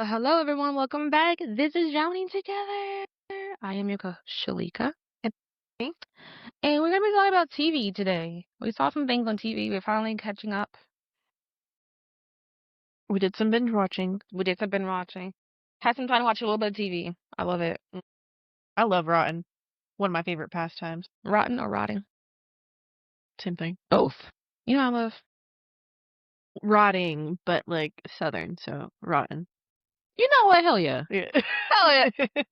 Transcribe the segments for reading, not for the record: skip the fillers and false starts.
Hello, everyone. Welcome back. This is Drowning Together. I am your Shalika. And me? And we're going to be talking about TV today. We saw some things on TV. We're finally catching up. We did some binge watching. We did some binge watching. Had some time to watch a little bit of TV. I love it. I love Rotten. One of my favorite pastimes. Rotten or rotting? Same thing. Both. You know I love? Rotting, but like Southern, so Rotten. You know what? Hell yeah. Yeah. Hell yeah.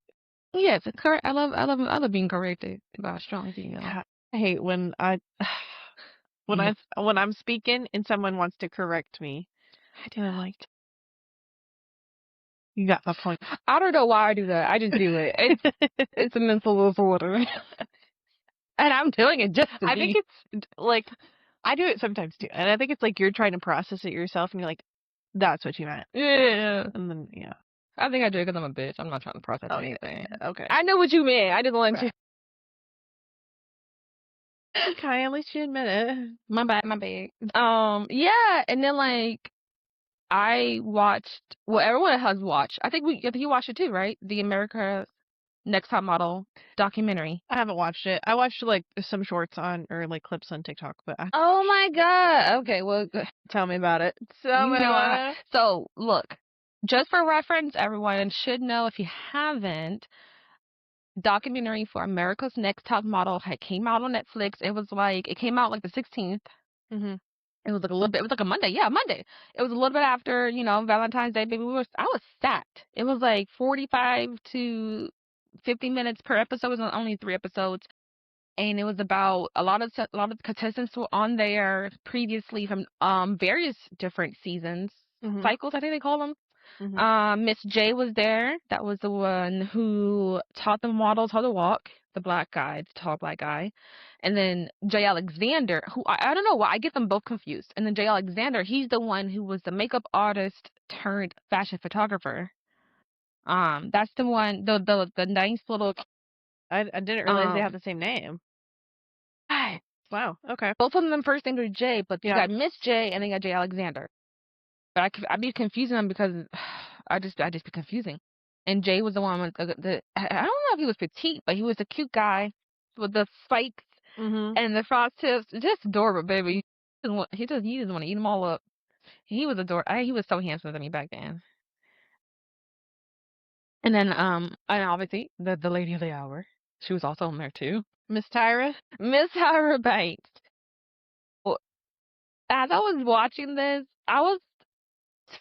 Yes, correct. I love being corrected by a strong female. Yeah, I hate when I'm speaking and someone wants to correct me. I do not like. You got my point. I don't know why I do that. I just do it. It's a mental disorder. And I'm doing it just to I be. think it's like I do it sometimes too, and I think it's like you're trying to process it yourself, and you're like, "That's what you meant." Yeah. And then yeah. I think I do it because I'm a bitch. I'm not trying to process Oh anything. yeah. Okay. I know what you meant. I just want you. Okay, at least you admit it. My bad. Yeah, and then like I watched. Well, everyone has watched. I think you watched it too, right? The America Next Top Model documentary. I haven't watched it. I watched like some shorts on or like clips on TikTok, but Oh my god. Okay, well, tell me about it. you know. So look, just for reference, everyone should know if you haven't. Documentary for America's Next Top Model had came out on Netflix. It came out like the 16th. Mhm. It was like a little bit. It was like a Monday. Yeah, Monday. It was a little bit after Valentine's Day. Baby, I was sacked. It was like 45 to 50 minutes per episode. It was only 3 episodes, and it was about a lot of contestants were on there previously from various different seasons, cycles. I think they call them. Miss J was there. That was the one who taught the models how to walk. The black guy, the tall black guy. And then Jay Alexander, who I don't know why I get them both confused. And then Jay Alexander, he's the one who was the makeup artist turned fashion photographer. That's the one, the nice little. I didn't realize they have the same name. Wow. Okay. Both of them first names are J, but you got Miss J and then you got Jay Alexander. But I'd be confusing them because I just be confusing. And Jay was the one with I don't know if he was petite, but he was a cute guy with the spikes and the frost tips. Just adorable, baby. He just want to eat them all up. He was adorable. He was so handsome to me back then. And then and obviously the lady of the hour, she was also on there too. Miss Tyra Banks. Well, as I was watching this, I was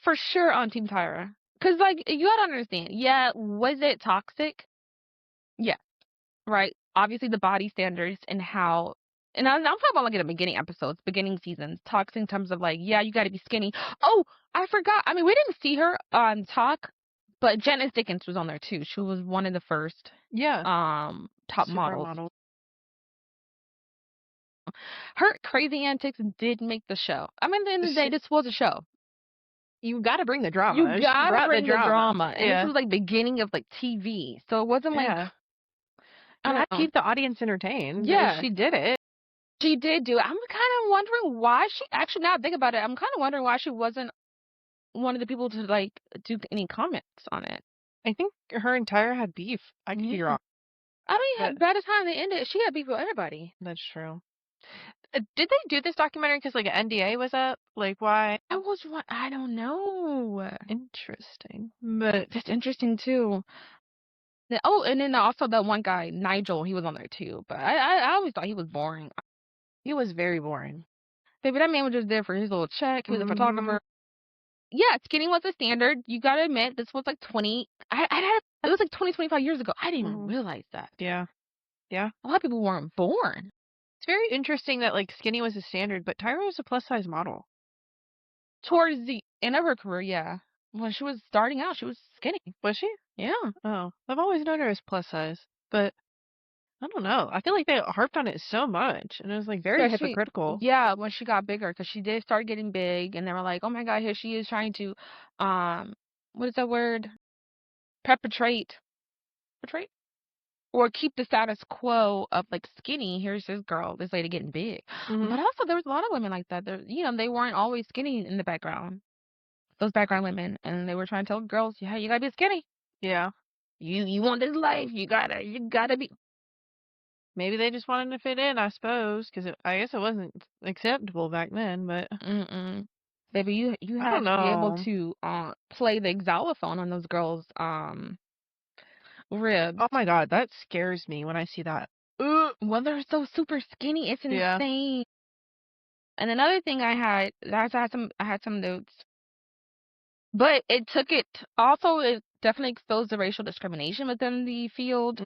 for sure on Team Tyra. Because, like, you gotta understand. Yeah, was it toxic? Yeah, right. Obviously, the body standards and how. And I'm talking about, like, in the beginning episodes, beginning seasons. Toxic in terms of, like, yeah, you gotta be skinny. Oh, I forgot. I mean, we didn't see her on talk, but Janice Dickens was on there, too. She was one of the first top models. Her crazy antics did make the show. I mean, at the end of the day, this was a show. You gotta bring the drama. You gotta bring the drama. And yeah. this was like beginning of like TV. So it wasn't like and I keep the audience entertained. Yeah. She did it. She did do it. I'm kind of wondering why she actually now I think about it, I'm kind of wondering why she wasn't one of the people to like do any comments on it. I think her and Tyra had beef. I could be wrong. I mean, by the time they ended, she had beef with everybody. That's true. Did they do this documentary because like an NDA was up? Like why? I don't know. Interesting, but that's interesting too. Oh, and then also that one guy, Nigel, he was on there too. But I always thought he was boring. He was very boring. Baby, that man was just there for his little check. He was a photographer. Yeah, skinny was the standard. You gotta admit, this was like 20. It was like 20, 25 years ago. I didn't even realize that. Yeah. Yeah. A lot of people weren't born. It's very interesting that like skinny was the standard, but Tyra was a plus size model. Towards the end of her career, yeah. When she was starting out, she was skinny. Was she? Yeah. Oh, I've always known her as plus size, but I don't know. I feel like they harped on it so much, and it was like very hypocritical. Yeah, when she got bigger, because she did start getting big, and they were like, "Oh my God, here she is trying to, what is that word? Perpetrate, or keep the status quo of like skinny. Here's this girl, this lady getting big." But also, there was a lot of women like that. They weren't always skinny in the background. those background women, and they were trying to tell girls, yeah, you gotta be skinny. Yeah. You want this life, you gotta be. Maybe they just wanted to fit in, I suppose, because I guess it wasn't acceptable back then, but Baby, you I don't had to be able know. to play the xylophone on those girls' ribs. Oh my God, that scares me when I see that. Well, they're so super skinny, it's Yeah. insane. And another thing I had some notes, but it took it also it definitely exposed the racial discrimination within the field.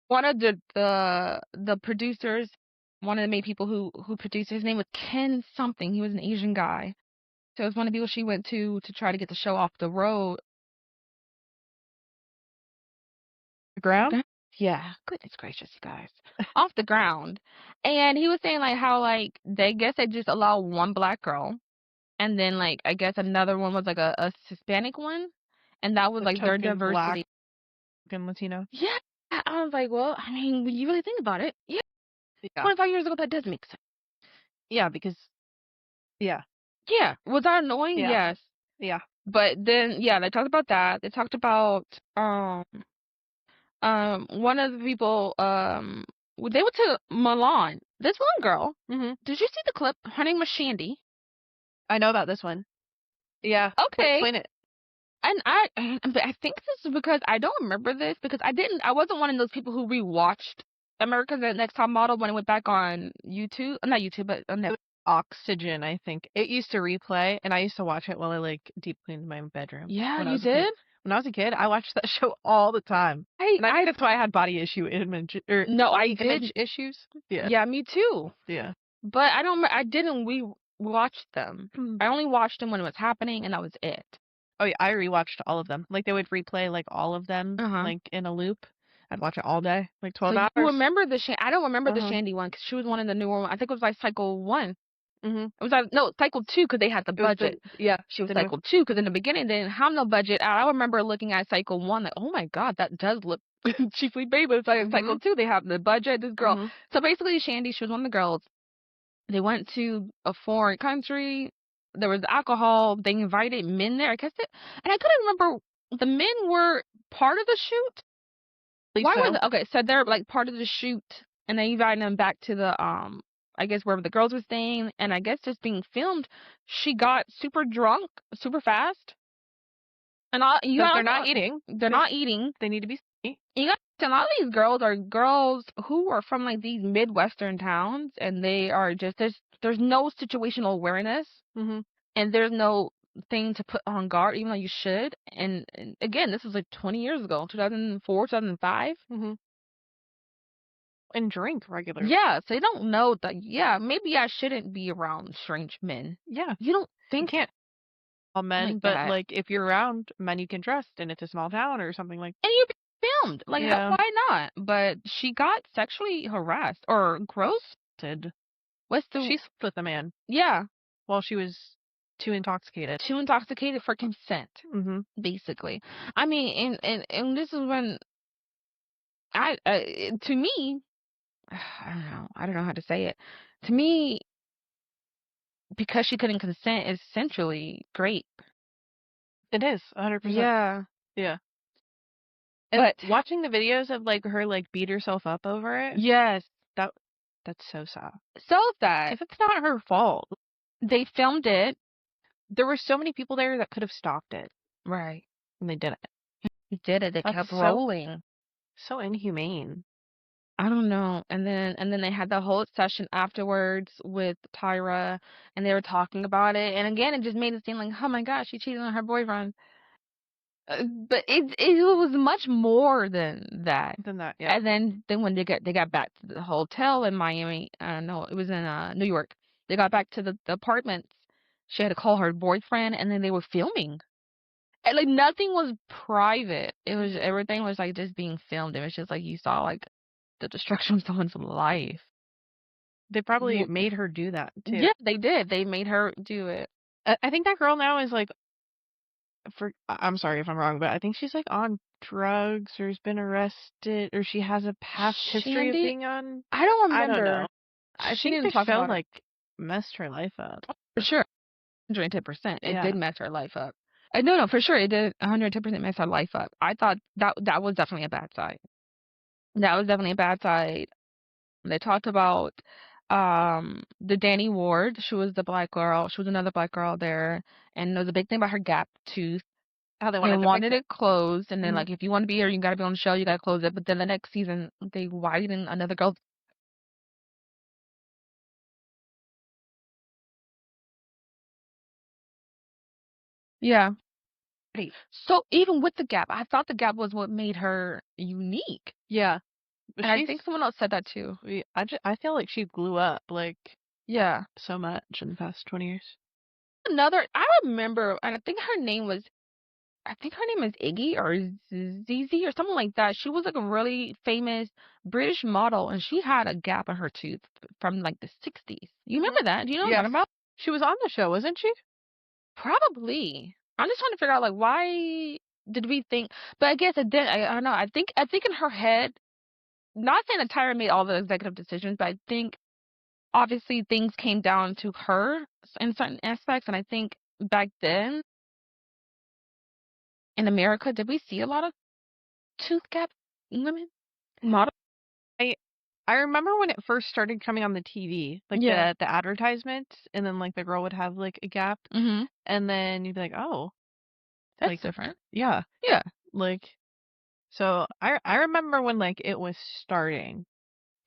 One of the producers, one of the main people who produced, his name was Ken something. He was an Asian guy. So it was one of the people she went to try to get the show off the road. The ground? Yeah, goodness gracious, you guys. Off the ground. And he was saying like how like they guess they just allow one black girl, and then like I guess another one was like a Hispanic one, and that was The like their token black, diversity. token Latino? Yeah. I was like, well, I mean, when you really think about it, yeah, Yeah. 25 years ago that does make sense. Yeah, because, yeah. Yeah. Was that annoying? Yeah. Yes. Yeah. But then yeah, they talked about that. They talked about one of the people they went to Milan. This one girl. Mm-hmm. Did you see the clip? Her name was Shandy. I know about this one. Yeah. Okay. Explain it. And but I think this is because I don't remember this because I wasn't one of those people who rewatched America's Next Top Model when it went back on YouTube. Not YouTube, but on Netflix. Oxygen, I think. It used to replay, and I used to watch it while I like deep cleaned my bedroom. Yeah, when I you was a kid. did? When I was a kid, I watched that show all the time. And I think that's why I had body image issues. Yeah. Yeah, me too. Yeah. But I didn't rewatch them. I only watched them when it was happening, and that was it. Oh yeah, I rewatched all of them. Like they would replay like all of them like in a loop. I'd watch it all day, like 12 hours. You remember I don't remember the Shandy one because she was one of the newer ones. I think it was like cycle 1. It was like no cycle 2 because they had the budget. She was cycle 2 because in the beginning they didn't have no budget. I remember looking at cycle 1 like, oh my God, that does look Chiefly Baby. It's like cycle 2 they have the budget. This girl. So basically, Shandy, she was one of the girls. They went to a foreign country. There was alcohol. They invited men there. I guess and I couldn't remember. The men were part of the shoot. Why were they? Okay, so they're like part of the shoot, and they invited them back to the I guess wherever the girls were staying, and I guess just being filmed, she got super drunk, super fast, and they're not eating. They're not eating. They need to be skinny. You got a lot of these girls are girls who are from like these Midwestern towns, and they are just there's no situational awareness, and there's no thing to put on guard, even though you should. And again, this was like 20 years ago, 2004, 2005. And drink regularly. Yeah, so they don't know that. Yeah, maybe I shouldn't be around strange men. Yeah, you don't think you can't. All men, like but that. like if you're around men you can trust, and it's a small town or something like. And you're filmed. Like, why not? But she got sexually harassed or grossed. She slept with a man. Yeah. While she was too intoxicated. Too intoxicated for consent. Basically. I mean, and this is when to me, I don't know how to say it. To me, because she couldn't consent is essentially rape. It is 100%. Yeah. Yeah. And but watching the videos of like her like beat herself up over it. Yes. That's so sad. So sad. If it's not her fault. They filmed it. There were so many people there that could have stopped it. Right. And they didn't. They did it. They kept rolling. So inhumane. I don't know. And then they had the whole session afterwards with Tyra, and they were talking about it. And again, it just made it seem like, oh my gosh, she cheated on her boyfriend. But it was much more than that. Yeah. And then when they got back to the hotel in Miami, no, it was in New York. They got back to the apartments. She had to call her boyfriend, and then they were filming. And like nothing was private. It was everything was like just being filmed. It was just like you saw like the destruction of someone's life. They probably made her do that too. Yeah, they did. They made her do it. I think that girl now is like, I'm sorry if I'm wrong, but I think she's like on drugs or has been arrested or she has a past history of being on. I don't remember. I don't know. She didn't talk about like messed her life up. For sure. 110%. It Yeah. did mess her life up. No, for sure, it did 110% mess her life up. I thought that was definitely a bad side. That was definitely a bad side. They talked about the Danny Ward. She was the black girl. She was another black girl there, and there was a big thing about her gap tooth. How they They wanted to fix wanted it. it closed, and then Mhm. like if you want to be here, you gotta be on the show. You gotta close it. But then the next season, they widened another girl. Yeah. So even with the gap, I thought the gap was what made her unique. Yeah. But And I think someone else said that too. I feel like she blew up like Yeah. so much in the past 20 years. I remember, and I think her name is Iggy or Zizi or something like that. She was like a really famous British model, and she had a gap in her tooth from like the 60s. You remember that? Do you know what I'm talking about? She was on the show, wasn't she? Probably. I'm just trying to figure out like why did we think? But I guess it did. I don't know. I think in her head, not saying that Tyra made all the executive decisions, but I think obviously things came down to her in certain aspects, and I think back then in America, did we see a lot of tooth gap women model? I remember when it first started coming on the TV, like Yeah. the advertisements, and then like the girl would have like a gap, Mm-hmm. and then you'd be like, oh, That's like different. yeah, Yeah. like so I remember when like it was starting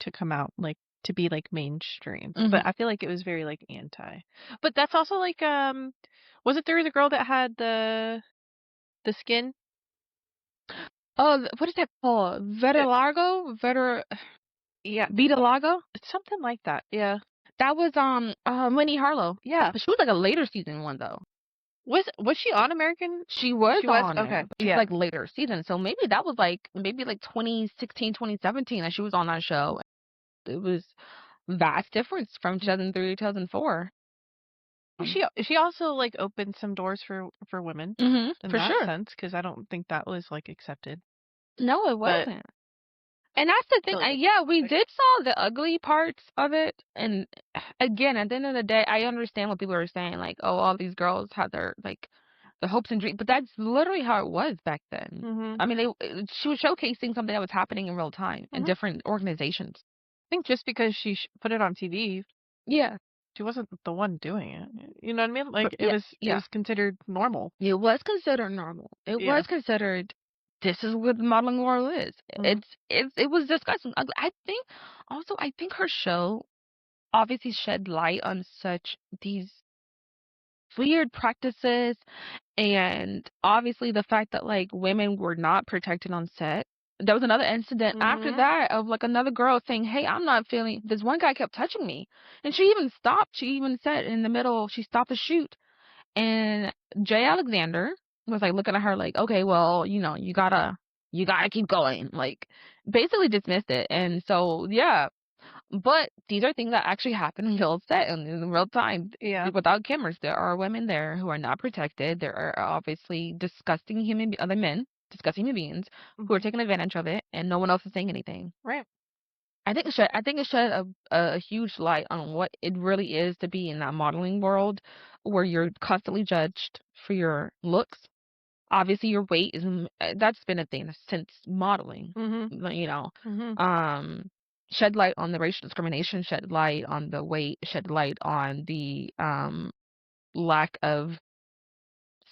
to come out, like to be like mainstream, Mm-hmm. but I feel like it was very like anti. But that's also like was it there the girl that had the skin? Oh, what is that called? Vitiligo? Yeah, Vitiligo? it's something like that. Yeah. That was Winnie Harlow. Yeah. But she was like a later season one though. Was she on American? She was She was? on Okay. there, but she was Yeah. like later season. So maybe that was like 2016, 2017 that she was on that show. It was vast difference from 2003 to 2004. She also like opened some doors for women Mm-hmm. in For that sure. sense, because I don't think that was like accepted. No, it But wasn't. And that's the thing. Yeah, we did saw the ugly parts of it. And again, at the end of the day, I understand what people are saying. Like, oh, all these girls had their like the hopes and dreams, but that's literally how it was back then. mhm. I mean, she was showcasing something that was happening in real time in Mhm. different organizations. I think just because she put it on TV, Yeah, she wasn't the one doing it. You know what I mean? Like yeah, it was considered normal. it was considered normal. It Yeah. was considered. This is what the modeling world is. Mhm. It was disgusting. I think also I think her show obviously shed light on such these weird practices and obviously the fact that like women were not protected on set. There was another incident after Mhm. that of like another girl saying, "Hey, I'm not feeling." This one guy kept touching me, and she even stopped. She even said in the middle, she stopped the shoot, and Jay Alexander was like looking at her like, "Okay, well, you gotta keep going." Like basically dismissed it, and so yeah, but these are things that actually happen in real set and in real time. Yeah. Without cameras, there are women there who are not protected. There are obviously other men, disgusting human beings who are taking advantage of it, and no one else is saying anything. Right. I think it shed a huge light on what it really is to be in that modeling world, where you're constantly judged for your looks. Obviously, your weight that's been a thing since modeling. Mhm. You know, Mhm. um, shed light on the racial discrimination, shed light on the weight, shed light on the lack of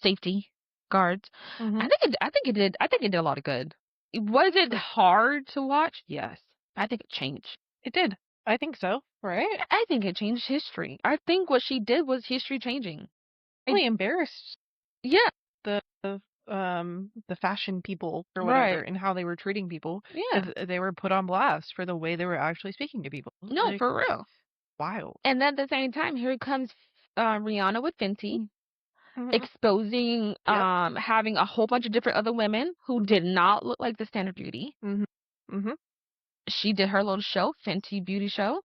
safety guards. Mhm. I think it did a lot of good. Was it hard to watch? Yes. I think it changed. It did. I think so. Right? I think it changed history. I think what she did was history changing. Really embarrassed Yeah, the fashion people or whatever right. and how they were treating people Yeah. because they were put on blast for the way they were actually speaking to people. No, Like for real. wild. And then at the same time, here comes Rihanna with Fenty, Mhm. exposing, Yep. having a whole bunch of different other women who did not look like the standard beauty. Mhm. Mhm. She did her little show, Fenty Beauty Show.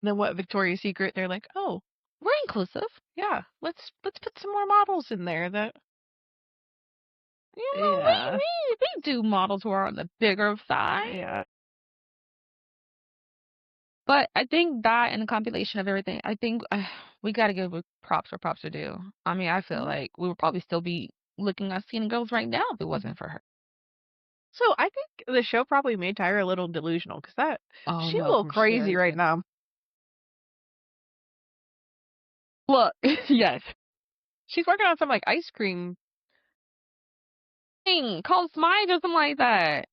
Then what Victoria's Secret? They're like, oh We're inclusive. yeah, let's put some more models in there. That You know, yeah we do models who are on the bigger side. yeah But I think that and the compilation of everything, I think we gotta give props where props are due. I mean, I feel like we would probably still be looking at Skinny Girls right now if it wasn't for her. So I think the show probably made Tyra a little delusional because Oh she's a no, little for crazy sure. right now. Look, yes. She's working on some like ice cream. Thing called Smile or something like that.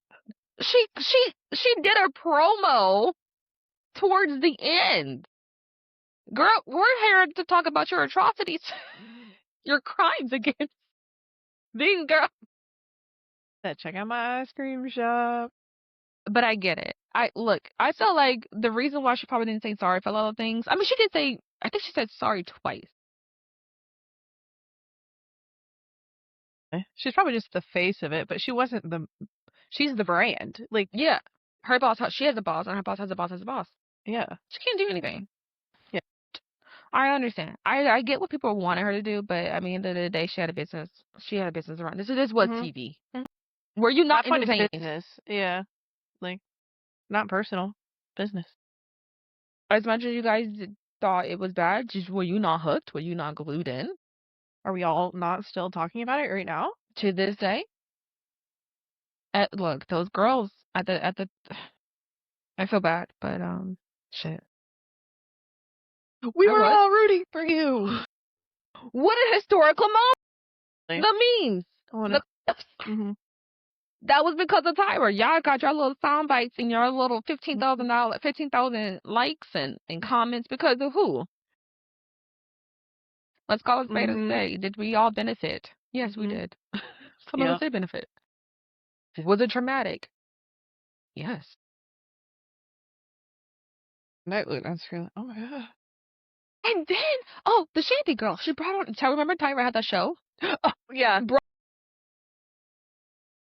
She did a promo towards the end. Girl, we're here to talk about your atrocities, your crimes against these girls. Check out my ice cream shop. But I get it. I feel like the reason why she probably didn't say sorry for a lot of things. I mean, she did say. I think she said sorry twice. She's probably just the face of it, but she wasn't the. She's the brand. Like, yeah, her boss. She has a boss, and her boss has a boss has a boss. yeah, She can't do anything. yeah. I understand. I get what people wanted her to do, but I mean, at the end of the day, she had a business. She had a business around. This was TV. Were you not That point is entertained? business. Yeah, like not personal, business. As much as you guys thought it was bad, were you not hooked? Were you not glued in? Are we all not still talking about it right now? To this day? Look, those girls at the I feel bad, but shit. We were all rooting for you. What a historical moment! Like, The memes, the clips. That was because of Tyra. Y'all got your little sound bites and your little $15,000 likes and comments because of who? Let's call it spade a spade. Did we all benefit? Yes, we did. Some of us did benefit. Was it traumatic? Yes. That's really. Oh my god. And then, the Shanty girl. She brought on. Remember Tyra had that show? Oh yeah.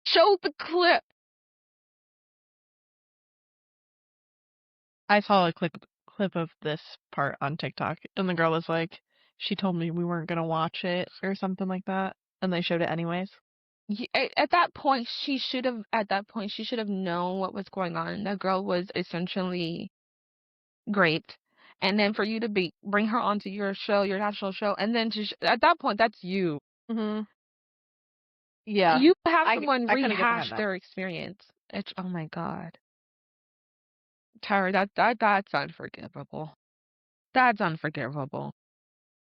Showed the clip. I saw a clip of this part on TikTok, and the girl was like, she told me we weren't gonna watch it or something like that, and they showed it anyways. At that point, she should have. At that point, she should have known what was going on. That girl was essentially great, and then for you to bring her onto your show, your national show, and then at that point, that's you. Yeah. You have someone rehash their experience. Oh my god, Tyra, that's unforgivable. That's unforgivable.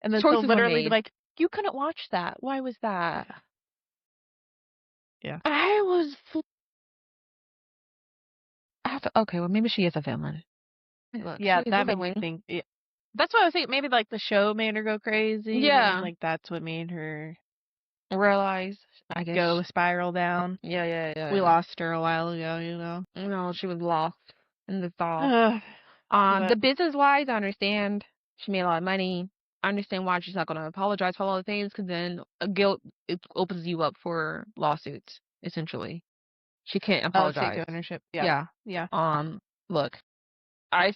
And then Choices so literally were made. like, you couldn't watch that. Why was that? Yeah. I was. Okay, well maybe she is a villain. Look, yeah, that made me think. Yeah. That's what I was thinking. Maybe like the show made her go crazy. Yeah. Maybe, like that's what made her realize. I guess go spiral down. Yeah. We lost her a while ago, you know. No, she was lost in the thought. The business wise, I understand. She made a lot of money. I understand why she's not going to apologize for all the things, because then guilt it opens you up for lawsuits. Essentially, she can't apologize. Take ownership. Yeah. Look, I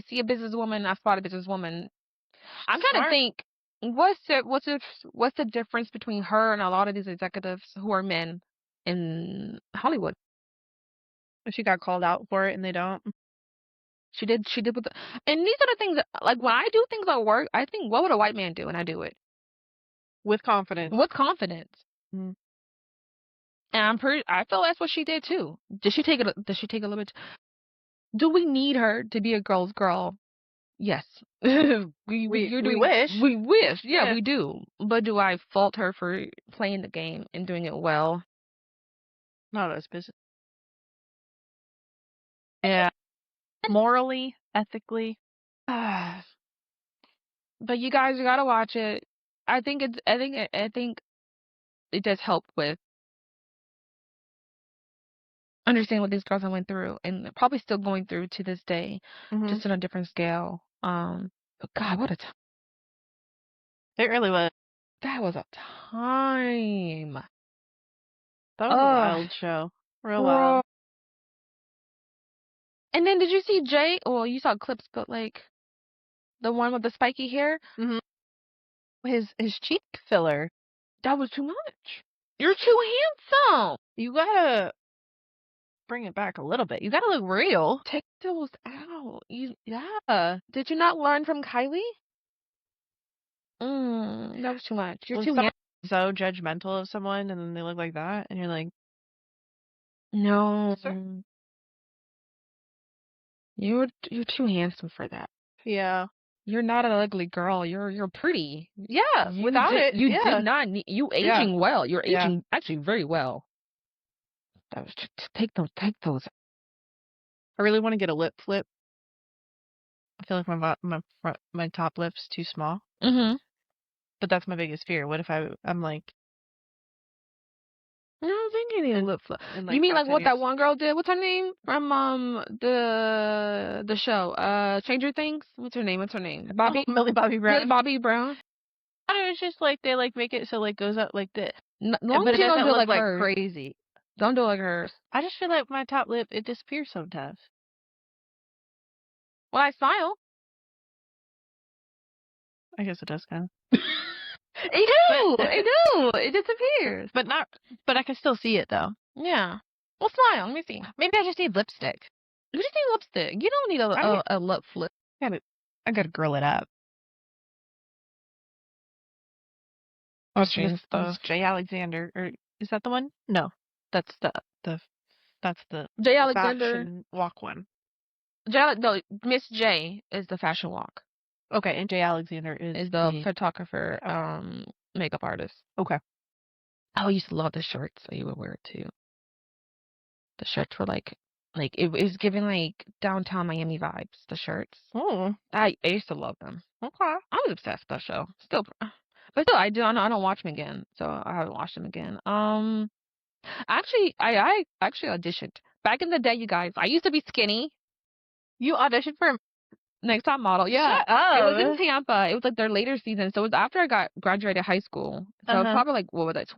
see a businesswoman. I spot a businesswoman. I'm trying to think. What's the difference between her and a lot of these executives who are men in Hollywood? She got called out for it, and they don't. She did with and these are the things that, like, when I do things at work, I think, what would a white man do? And I do it with confidence. And I feel that's what she did too. Did she take a little bit? Do we need her to be a girl's girl? Yes. we wish. Yeah, we do. But do I fault her for playing the game and doing it well? Not as business. Yeah. Morally, ethically. But you guys, you gotta watch it. I think it does help with understand what these girls I went through, and probably still going through to this day, just on a different scale. But God, what a time! It really was. That was a time. That was a wild show. Real wild. And then did you see Jay? Well, you saw clips, but like the one with the spiky hair. His cheek filler. That was too much. You're too handsome. You gotta bring it back a little bit. You gotta look real. Take those out. Yeah. Did you not learn from Kylie? That was too much. You're When too someone's so judgmental of someone and then they look like that, and you're like, No. Sir? You're too handsome for that. Yeah. You're not an ugly girl. You're pretty. Yeah, without it, You yeah. did not need, you Yeah. aging well. You're Yeah. aging actually very well. That was take those. I really want to get a lip flip. I feel like my top lip's too small. Mm-hmm. But that's my biggest fear. What if I'm like, I don't think you need a lip flip. in, You mean about like 10 what that years? one girl did? What's her name from the show? Stranger Things? What's her name? Bobby? Oh, Millie Bobby Brown. Millie Bobby Brown? It's just like they like make it so like goes up like this. Long But as it you don't doesn't do it look like like hers. crazy. Don't do it like hers. I just feel like my top lip, it disappears sometimes. Well, I smile. I guess it does kind of. It do. It disappears. But I can still see it though. Yeah. Well, smile. Let me see. Maybe I just need lipstick. You just need lipstick. You don't need a lip flip. I gotta grill it up. This Jay Alexander, or is that the one? No, that's the Jay Alexander. fashion walk one. No, Miss J is the fashion walk. Okay, and Jay Alexander is the photographer, makeup artist. Okay. I used to love the shirts, so you would wear it too. The shirts were like it was giving like downtown Miami vibes. The shirts. Oh. I used to love them. Okay. I was obsessed with that show. Still, but still, I don't watch them again. So I haven't watched them again. Actually, I actually auditioned back in the day. You guys, I used to be skinny. You auditioned for Next Top Model, yeah. Shut up. It was in Tampa. It was like their later season, so it was after I graduated high school. So it was probably like, what was that?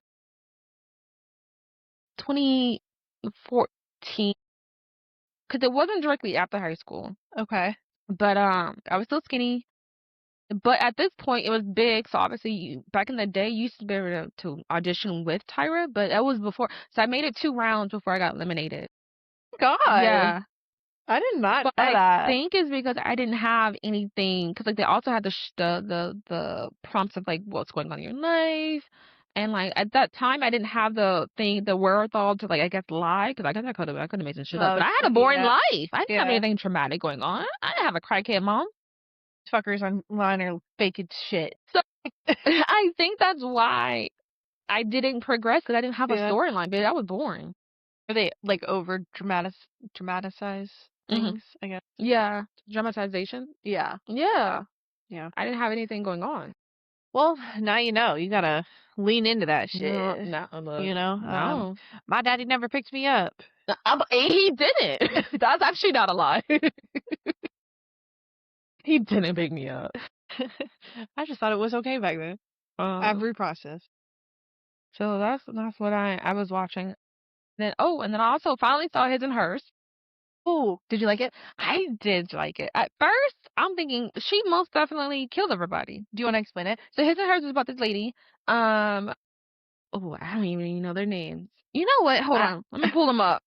2014, because it wasn't directly after high school. Okay. But I was still skinny. But at this point, it was big. So obviously, back in the day, you used to be able to audition with Tyra, but that was before. So I made it 2 rounds before I got eliminated. God. Yeah. I did not know But that. I think it's because I didn't have anything, because like they also had the prompts of like what's going on in your life, and like at that time I didn't have the wherewithal to like I guess lie, because I guess I could have made some shit up, but I had a boring life. I didn't have anything traumatic going on. I didn't have a crackhead mom. Fuckers online are fake as shit. So I think that's why I didn't progress, because I didn't have a storyline, but that was boring. Are they like over dramatize things? I guess. Yeah, dramatization. Yeah. Yeah. Yeah. I didn't have anything going on. Well, now you know. You gotta lean into that shit. No, you know. No. My daddy never picked me up. He didn't. That's actually not a lie. He didn't pick me up. I just thought it was okay back then. I've reprocessed. So that's what I was watching. Then and then I also finally saw His and Hers. Oh, did you like it? I did like it. At first, I'm thinking she most definitely killed everybody. Do you want to explain it? So His and Hers was about this lady. I don't even know their names. You know what? Hold on. Let me pull them up.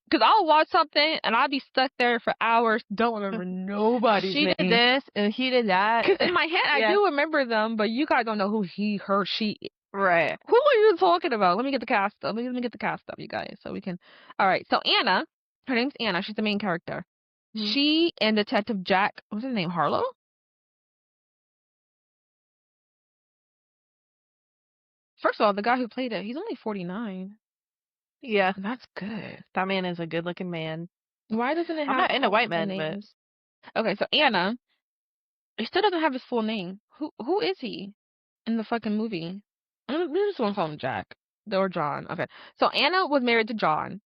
Because I'll watch something and I'll be stuck there for hours. Don't remember nobody's name. She did this and he did that. Because in my head, I do remember them, but you guys don't know who he, her, she is. Right. Who are you talking about? Let me get the cast up. Let me get the cast up, you guys, so we can. All right. So Anna, her name's Anna. She's the main character. Mm-hmm. She and Detective Jack, what's his name? Harlow? First of all, the guy who played it, he's only 49. Yeah. That's good. That man is a good looking man. Why doesn't it have I'm not into white men, names? But okay, so Anna, he still doesn't have his full name. Who is he in the fucking movie? We just want to call him Jack or John. Okay, so Anna was married to John.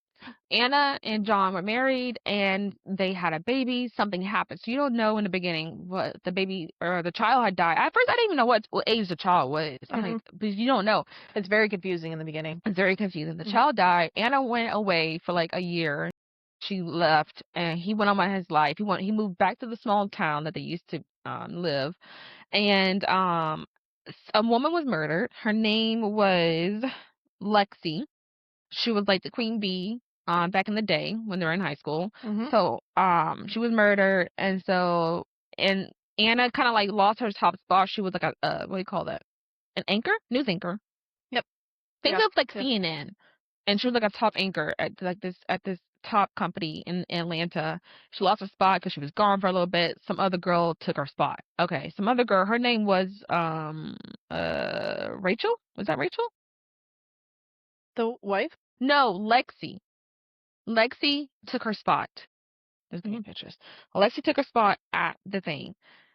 Anna and John were married and they had a baby. Something happened. So you don't know in the beginning what the baby or the child had died. At first, I didn't even know what age the child was. I'm like, but you don't know. It's very confusing in the beginning. It's very confusing. The child died. Anna went away for like a year. She left and he went on with his life. He moved back to the small town that they used to live. And a woman was murdered. Her name was Lexi. She was like the queen bee back in the day when they were in high school. So she was murdered, and Anna kind of like lost her top spot. She was like a what do you call that? An anchor, news anchor. Yep. Think Yeah. of like CNN, and she was like a top anchor at this top company in Atlanta. She lost her spot because she was gone for a little bit. Some other girl took her spot. Okay, some other girl. Her name was Rachel. Was that Rachel? The wife? No, Lexi. Lexi took her spot. There's gonna be pictures. Lexi took her spot at the thing.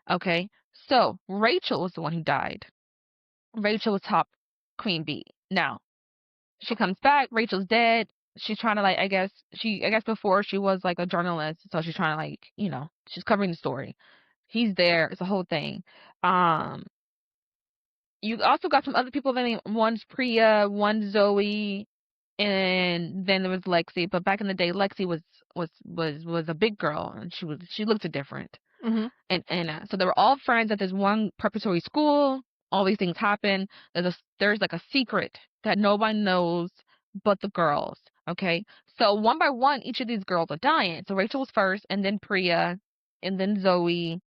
Okay, so Rachel was the one who died. Rachel was top queen bee. Now she comes back. Rachel's dead. She's trying to like, I guess before she was like a journalist, so she's trying to like, she's covering the story. He's there. It's a whole thing. Um, you also got some other people. One's Priya, one's Zoe, and then there was Lexi. But back in the day, Lexi was a big girl, and she looked different. Mm-hmm. And so they were all friends at this one preparatory school. All these things happen. There's like a secret that nobody knows but the girls. Okay, so one by one, each of these girls are dying. So Rachel was first, and then Priya, and then Zoe,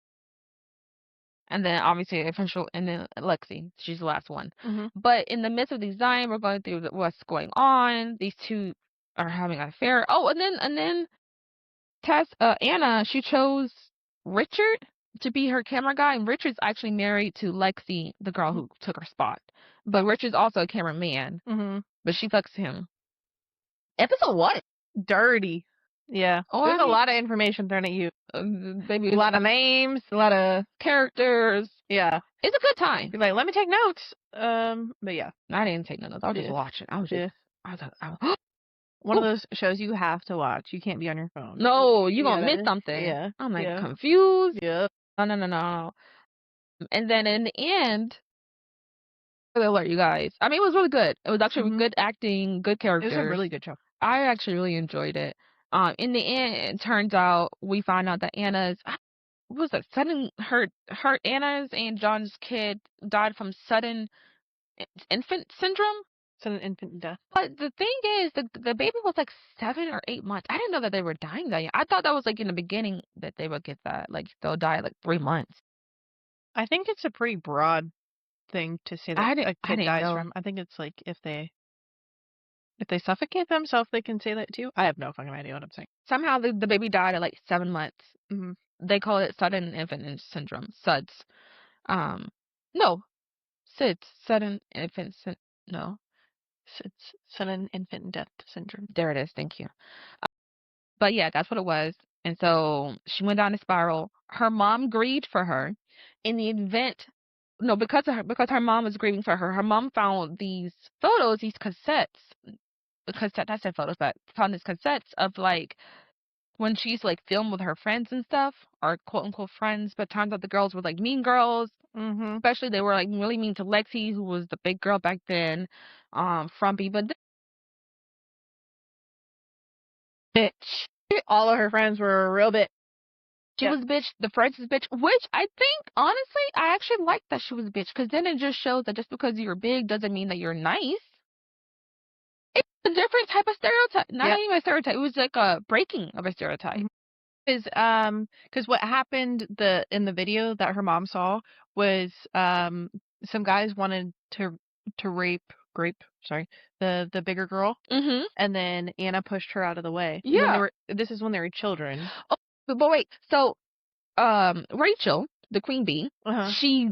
and then obviously official, and then Lexi. She's the last one. Mm-hmm. But in the midst of these dying, we're going through what's going on. These two are having an affair. Oh, and then Anna, she chose Richard to be her camera guy, and Richard's actually married to Lexi, the girl who took her spot. But Richard's also a cameraman, but she fucks him. Episode 1. Dirty. Yeah. Oh, There's a lot of information thrown at you. Maybe a lot of names, a lot of characters. Yeah. It's a good time. You're like, let me take notes. But yeah. I didn't take no notes. I was just watching. I was one of those shows you have to watch. You can't be on your phone. No, you're going to miss something. Yeah. I'm like confused. Yeah. No. And then in the end, spoiler alert, you guys. I mean, it was really good. It was actually good acting, good characters. It was a really good show. I actually really enjoyed it. In the end, it turns out we find out that Anna's Anna's and John's kid died from sudden infant syndrome. Sudden infant death. But the thing is, the baby was like 7 or 8 months. I didn't know that they were dying that young. I thought that was like in the beginning that they would get that, like they'll die at like 3 months. I think it's a pretty broad thing to say that a kid dies from. I think it's like if they suffocate themselves, they can say that too. I have no fucking idea what I'm saying. Somehow the baby died at like 7 months. Mm-hmm. They call it sudden infant syndrome, SUDS. No, SIDS, sudden infant no. SIDS, sudden infant death syndrome. There it is. Thank you. But yeah, that's what it was. And so she went down a spiral. Her mom grieved for her. In the event, no, because her mom was grieving for her. Her mom found these photos, these cassettes. I said photos, but found these cassettes of like when she used to like film with her friends and stuff, or quote unquote friends. But turns out the girls were like mean girls. Mm-hmm. Especially they were like really mean to Lexi, who was the big girl back then, frumpy, but bitch. All of her friends were a real bitch. She was bitch. The friends is bitch, which I think honestly I actually like that she was bitch, because then it just shows that just because you're big doesn't mean that you're nice. It's a different type of stereotype. Not even a stereotype. It was like a breaking of a stereotype. Because what happened in the video that her mom saw was some guys wanted to rape the bigger girl, and then Anna pushed her out of the way. Yeah, this is when they were children. Oh, but wait, so Rachel, the queen bee, she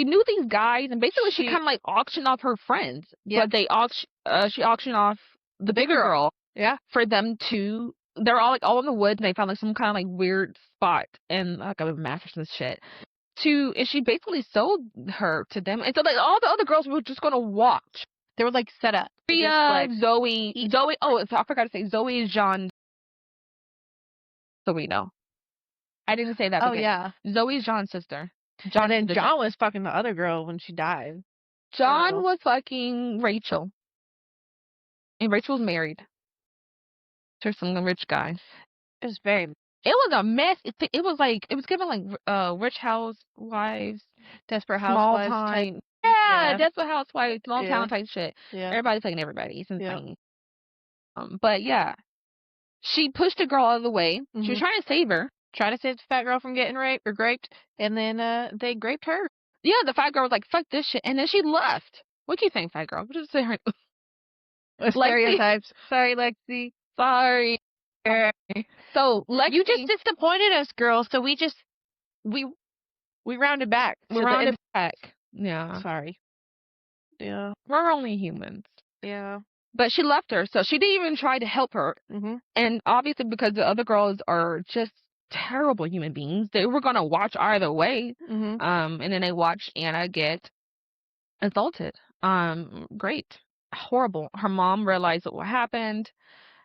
knew these guys, and basically she kind of like auctioned off her friends. Yeah. But she auctioned off the bigger girl. Yeah. For them to, they're all like all in the woods, and they found like some kind of like weird spot and like a mattress and shit. And she basically sold her to them, and so like all the other girls were just gonna watch. They were like set up. Zoe. Oh, I forgot to say Zoe is John. So we know. I didn't say that. Oh yeah. Zoe is John's sister. John was fucking the other girl when she died. John was fucking Rachel. And Rachel was married to some rich guy. It was very... It was a mess. It was like, it was given like Rich Housewives. Desperate Housewives. Small time. Yeah, Desperate Housewives, small town type shit. Yeah. Everybody's playing everybody. It's insane. Yeah. But yeah. She pushed the girl out of the way. She was trying to save her. try to save the fat girl from getting raped or graped, and then they graped her. Yeah, the fat girl was like, "Fuck this shit," and then she left. What do you think, fat girl? Just say her. Lexi. Stereotypes. Sorry, Lexi. Sorry. So Lexi, You just disappointed us, girl. So we rounded back. we rounded back. Yeah. Sorry. Yeah. We're only humans. Yeah. But she left her, so she didn't even try to help her. And obviously, because the other girls are just terrible human beings, they were gonna watch either way. And then they watched Anna get assaulted. Great, horrible. Her mom realized what happened,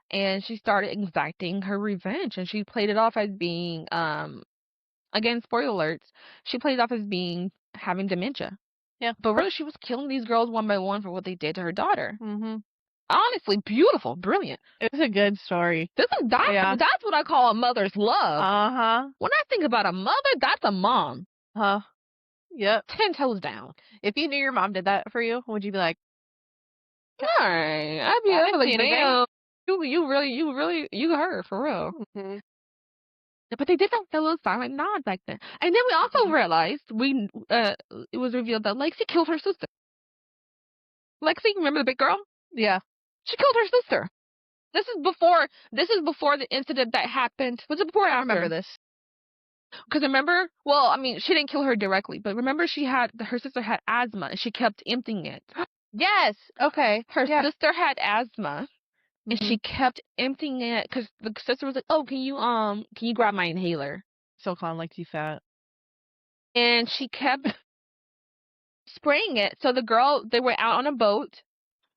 and she started exacting her revenge. And she played it off as being, again, spoiler alerts. She played it off as being having dementia. Yeah. But really, she was killing these girls one by one for what they did to her daughter. Honestly, beautiful, brilliant. It was a good story. That's what I call a mother's love. When I think about a mother, that's a mom. Yep. 10 toes down. If you knew your mom did that for you, would you be like, all right? I'd be like, damn, you her for real. But they did that little silent nod back then. And then we also realized it was revealed that Lexi killed her sister. Lexi, remember the big girl? Yeah. She killed her sister. This is before the incident that happened. Was it before or after? I remember this. Because remember, well, I mean, she didn't kill her directly, but remember her sister had asthma and she kept emptying it. Yes. Okay. Her sister had asthma and she kept emptying it because the sister was like, "Oh, can you grab my inhaler?" So calling like you fat. And she kept spraying it. So they were out on a boat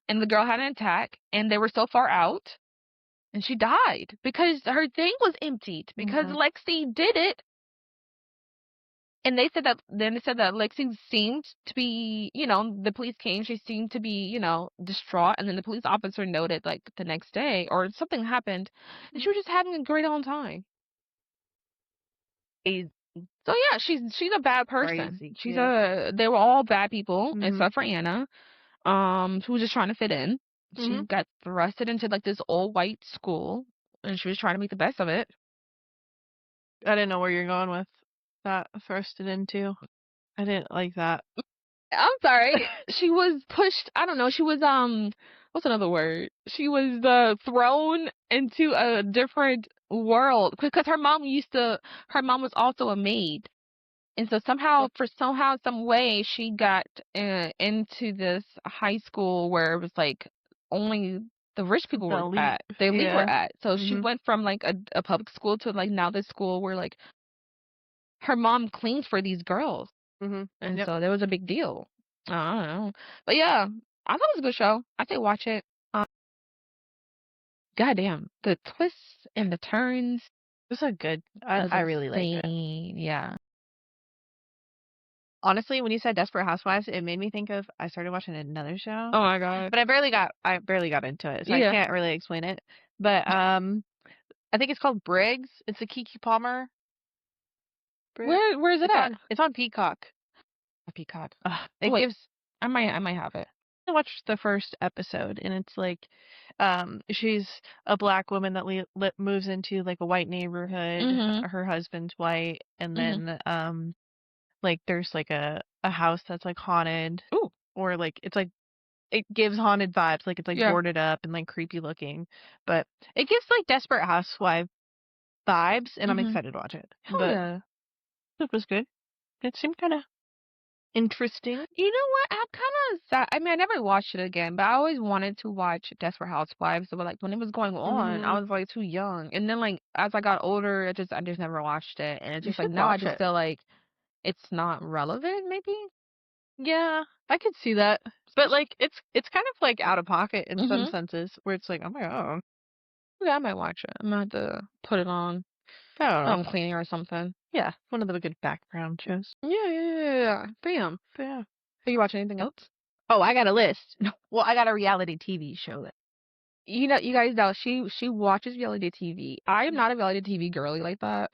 and the girl had an attack and they were so far out and she died because her thing was emptied because Lexi did it. And they said that Lexi seemed to be, the police came, she seemed to be, distraught. And then the police officer noted, like, the next day, or something happened, and she was just having a great old time. So, yeah, she's a bad person. Crazy. They were all bad people, except for Anna, who was just trying to fit in. She got thrusted into, like, this old white school, and she was trying to make the best of it. I didn't know where you're going with that thrusted into. I didn't like that. I'm sorry. She was pushed. I don't know. She was what's another word? She was thrown into a different world because her mom was also a maid, and so some way she got into this high school where it was like only the rich people were at. The elite were at. So she went from like a public school to like now this school where like her mom cleaned for these girls. And so there was a big deal. I don't know. But yeah, I thought it was a good show. I say watch it. Goddamn. The twists and the turns. It was good. I really liked it. Yeah. Honestly, when you said Desperate Housewives, it made me think of I started watching another show. Oh my god. But I barely got into it, so I can't really explain it. But I think it's called Briggs. It's a Keke Palmer. Where is it at? It's on Peacock. Peacock. I might have it. I watched the first episode, and it's like, she's a black woman that moves into like a white neighborhood. Her husband's white, and then like there's like a house that's like haunted. Ooh. Or like it's like it gives haunted vibes, like it's like boarded up and like creepy looking, but it gives like Desperate Housewife vibes, and I'm excited to watch it. Yeah. It was good. It seemed kind of interesting. You know what? I'm kind of sad. I mean, I never watched it again, but I always wanted to watch Desperate Housewives. But like when it was going on, I was like too young. And then like as I got older, I just never watched it. And it's just like now I just feel like it's not relevant. Maybe. Yeah, I could see that. But like it's kind of like out of pocket in some senses, where it's like, oh my god. Yeah, I might watch it. I'm gonna have to put it on. I don't know. I'm cleaning or something. Yeah, one of the good background shows. Yeah. Bam. Yeah. Have you watched anything else? Oh, I got a list. Well, I got a reality TV show that. You guys know she watches reality TV. I am not a reality TV girly like that.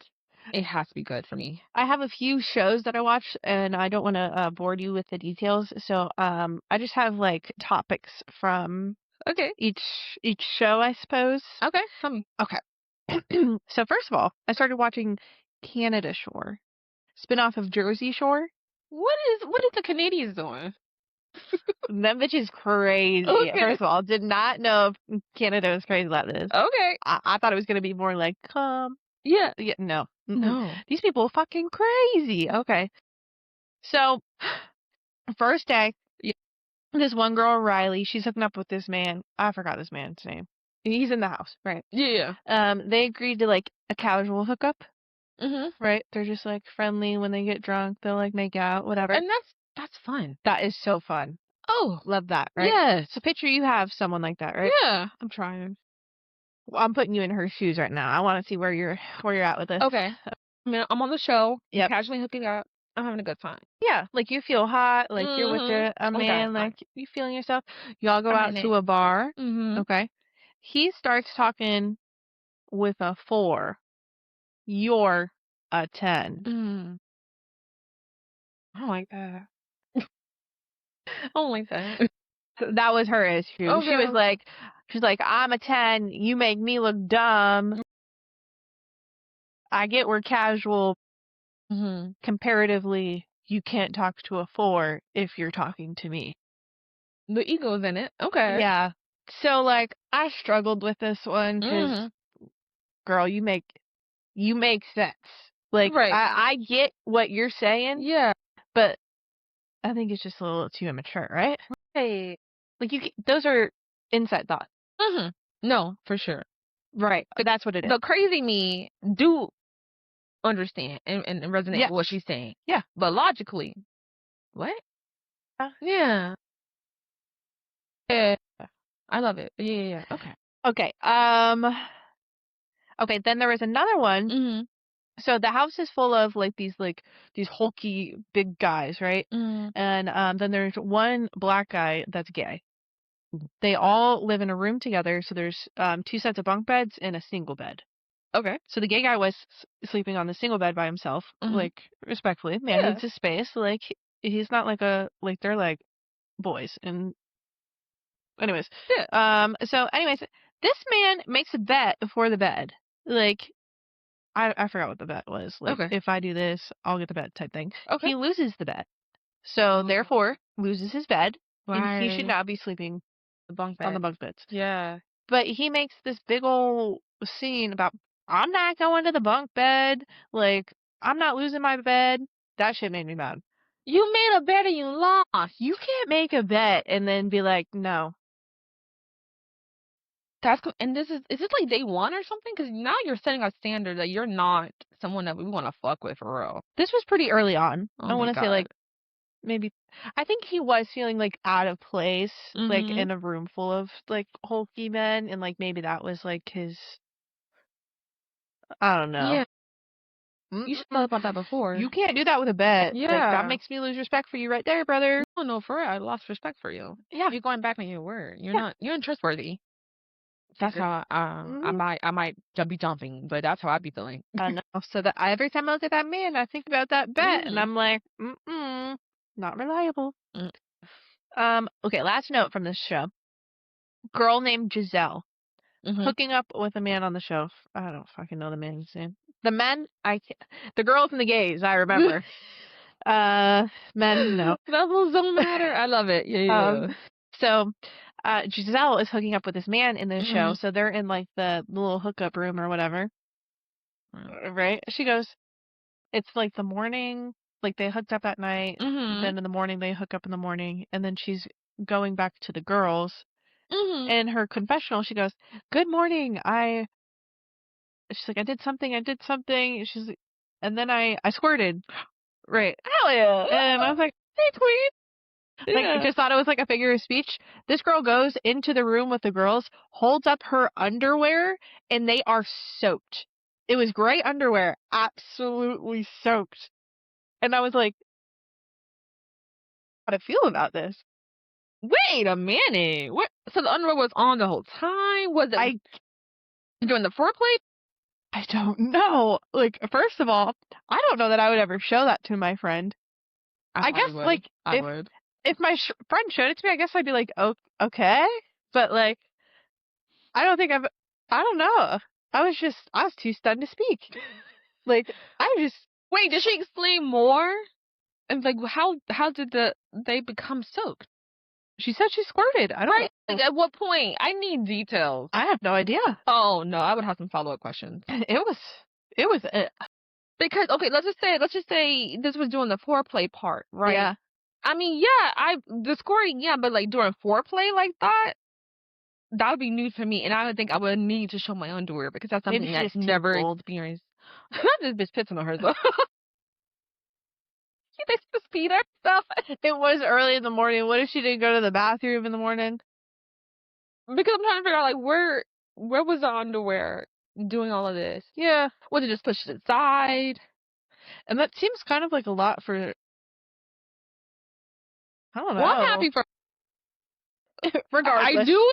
It has to be good for me. I have a few shows that I watch, and I don't want to bore you with the details. So, I just have like topics from each show, I suppose. Okay, tell me. Okay. So first of all, I started watching Canada Shore. Spinoff of Jersey Shore. What is the Canadians doing? That bitch is crazy. Okay. First of all, did not know if Canada was crazy like this. Okay. I thought it was going to be more like, come. Yeah. Yeah, no. Mm-mm. No. These people are fucking crazy. Okay. So, first day, this one girl, Riley, she's hooking up with this man. I forgot this man's name. He's in the house, right? Yeah. They agreed to like a casual hookup, Mhm. right? They're just like friendly when they get drunk. They'll like make out, whatever. And that's fun. That is so fun. Oh, Love that, right? yes. So picture you have someone like that, right? Yeah. I'm trying. Well, I'm putting you in her shoes right now. I want to see where you're at with this. Okay. I mean, I'm on the show. Yep. Casually hooking up. I'm having a good time. Yeah, like you feel hot, like you're with a man, like you feeling yourself. Y'all go out to a bar. Mhm. Okay. He starts talking with a 4. You're a 10. Mm. I don't like that. I don't like that. So that was her issue. Okay. She's like, I'm a 10. You make me look dumb. I get we're casual. Mhm. Comparatively, you can't talk to a 4 if you're talking to me. The ego's in it. Okay. Yeah. So like, I struggled with this one because, girl, you make sense. Like, Right. I get what you're saying. Yeah. But I think it's just a little too immature, right? Right. Like those are inside thoughts. Mhm. No, for sure. Right. That's what it is. The crazy me do understand and resonate Yeah. with what she's saying. Yeah. But logically, what? Yeah. Yeah. I love it. Yeah. Okay. Okay. Okay, then there was another one. Mhm. So the house is full of like these hulky big guys, right? Mhm. And then there's one black guy that's gay. They all live in a room together, so there's 2 sets of bunk beds and a single bed. Okay. So the gay guy was sleeping on the single bed by himself, like respectfully. Man needs his space. Like he's not like they're like boys. And anyways, so anyways, this man makes a bet before the bed. Like I forgot what the bet was. Like if I do this, I'll get the bet type thing. Okay. He loses the bet, so therefore loses his bed, and he should Right. now be sleeping on the bunk beds. Yeah. But he makes this big old scene about, I'm not going to the bunk bed. Like, I'm not losing my bed. That shit made me mad. You made a bet and you lost. You can't make a bet and then be like, no. And is this like day one or something? Because now you're setting a standard that you're not someone that we want to fuck with for real. This was pretty early on. Oh I want to say like maybe, I think he was feeling like out of place, like in a room full of like hulky men, and like maybe that was like his, I don't know. Yeah. You should thought about that before. You can't do that with a bet. Yeah. Like, that makes me lose respect for you right there, brother. Oh no, for real, I lost respect for you. Yeah. You're going back on your word. You're untrustworthy. That's how I might be jumping, but that's how I'd be feeling. I know. So that every time I look at that man, I think about that bet, and I'm like, not reliable. Okay, last note from this show. Girl named Giselle hooking up with a man on the show. I don't fucking know the man's name. The men, the girls and the gays, I remember. Men, no. Levels don't matter. I love it. Yeah. So, Giselle is hooking up with this man in the show, so they're in like the little hookup room or whatever. Right? She goes, it's like the morning, like they hooked up at night, then in the morning they hook up in the morning, and then she's going back to the girls. In her confessional, she goes, good morning, she's like, I did something, and then I squirted. Right. Hell yeah. And I was like, hey, queen. Like, I just thought it was like a figure of speech. This girl goes into the room with the girls, holds up her underwear, and they are soaked. It was gray underwear, absolutely soaked. And I was like, how do I feel about this? Wait a minute. What? So the underwear was on the whole time? Was it during the foreplay? I don't know. Like, first of all, I don't know that I would ever show that to my friend. I guess, would. like, if my friend showed it to me, I guess I'd be like, oh, okay. But, like, I don't know. I was too stunned to speak. Like, I just... Wait, did she explain more? And like, how did they become soaked? She said she squirted. I don't Right? Like, at what point? I need details. I have no idea. Oh no, I would have some follow-up questions. It was Because okay, let's just say this was during the foreplay part, right? Yeah. I mean, yeah, the scoring, yeah, but like during foreplay like that would be new for me, and I would think I would need to show my underwear because that's Maybe something she that's just never tickled. experienced. This bitch pissing on herself. She thinks to speed herself. It was early in the morning. What if she didn't go to the bathroom in the morning? Because I'm trying to figure out like where was the underwear doing all of this? Yeah. Was it just pushed aside? And that seems kind of like a lot for... I don't know. Well, I'm happy for. Regardless. I do.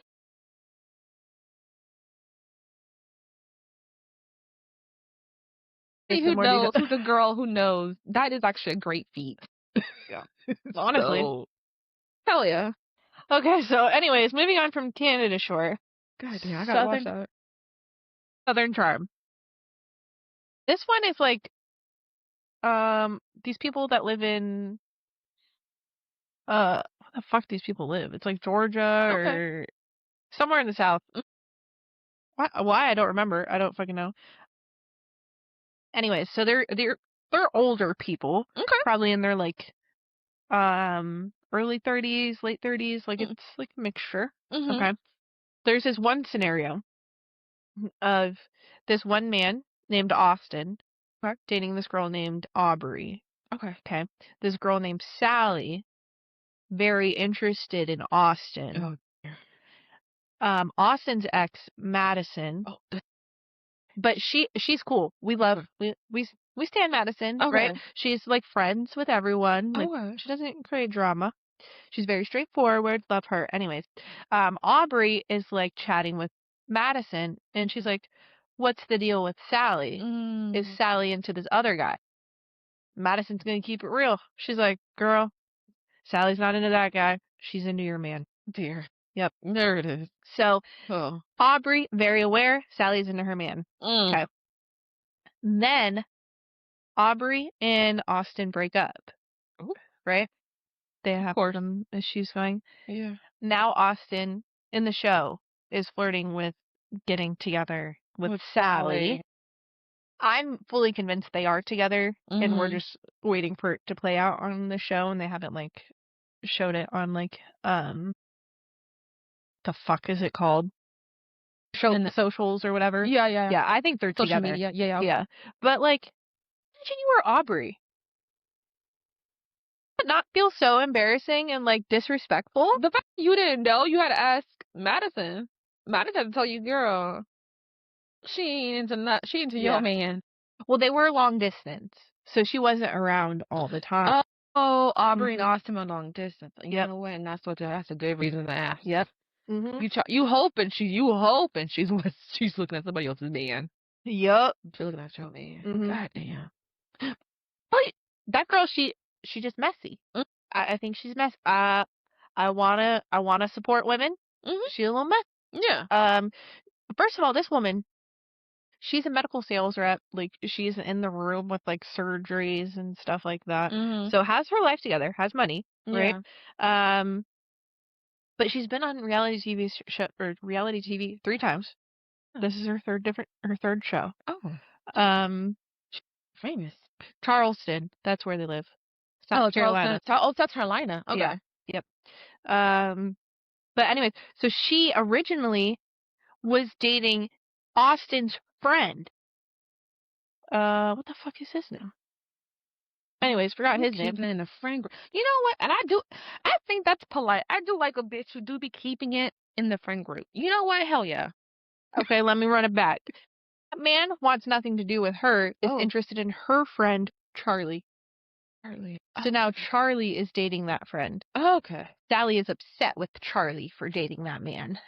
Who knows? Who's a girl who knows? That is actually a great feat. Yeah. Honestly. So, hell yeah. Okay, so anyways, moving on from Canada Shore. God damn, I gotta watch that. Southern Charm. This one is like, these people that live in, where the fuck these people live? It's like Georgia or somewhere in the South. Why? I don't remember. I don't fucking know. Anyways, so they're older people. Okay. Probably in their like, early 30s, late 30s. Like it's like a mixture. Mm-hmm. Okay. There's this one scenario of this one man named Austin dating this girl named Aubrey. Okay. This girl named Sally, very interested in Austin. Oh dear. Austin's ex, Madison. Oh. But she's cool. We love we stand Madison, right? She's like friends with everyone. Like, she doesn't create drama. She's very straightforward. Love her. Anyways, Aubrey is like chatting with Madison, and she's like, "What's the deal with Sally? Is Sally into this other guy?" Madison's gonna keep it real. She's like, "Girl, Sally's not into that guy. She's into your man." Dear. Yep. There it is. So, Aubrey, very aware, Sally's into her man. Okay. Then, Aubrey and Austin break up. Ooh. Right? They have some issues going. Yeah. Now Austin, in the show, is flirting with getting together with Sally. I'm fully convinced they are together, and we're just waiting for it to play out on the show, and they haven't, like, showed it on, like, the fuck is it called? The socials or whatever. Yeah. Yeah, I think they're Social together. media. Yeah. Yeah. But, like, imagine you were Aubrey. Would not feel so embarrassing and, like, disrespectful? The fact you didn't know, you had to ask Madison. Madison had to tell you, girl, she ain't into your man. Well, they were long distance, so she wasn't around all the time. Oh, Aubrey and Austin were long distance. You know what? And that's a good reason to ask. Yep. You hoping she's looking at somebody else's man. Yep. She's looking at your man. God damn. But that girl, she's just messy. I think she's messy. I wanna support women. She's a little messy. Yeah. First of all, this woman, she's a medical sales rep. Like, she's in the room with, like, surgeries and stuff like that. So has her life together, has money, right? But she's been on reality TV 3 times. This is her third show. Oh. Famous. Charleston, that's where they live. South Carolina. South Carolina. Okay. Yeah. Yep. But anyways, so she originally was dating Austin's friend. What the fuck is his name? Anyways, forgot his name. Keeping it in a friend group. You know what? And I think that's polite. I do like a bitch who do be keeping it in the friend group. You know what? Hell yeah. Okay, let me run it back. That man wants nothing to do with her, is interested in her friend, Charlie. So now Charlie is dating that friend. Okay. Sally is upset with Charlie for dating that man.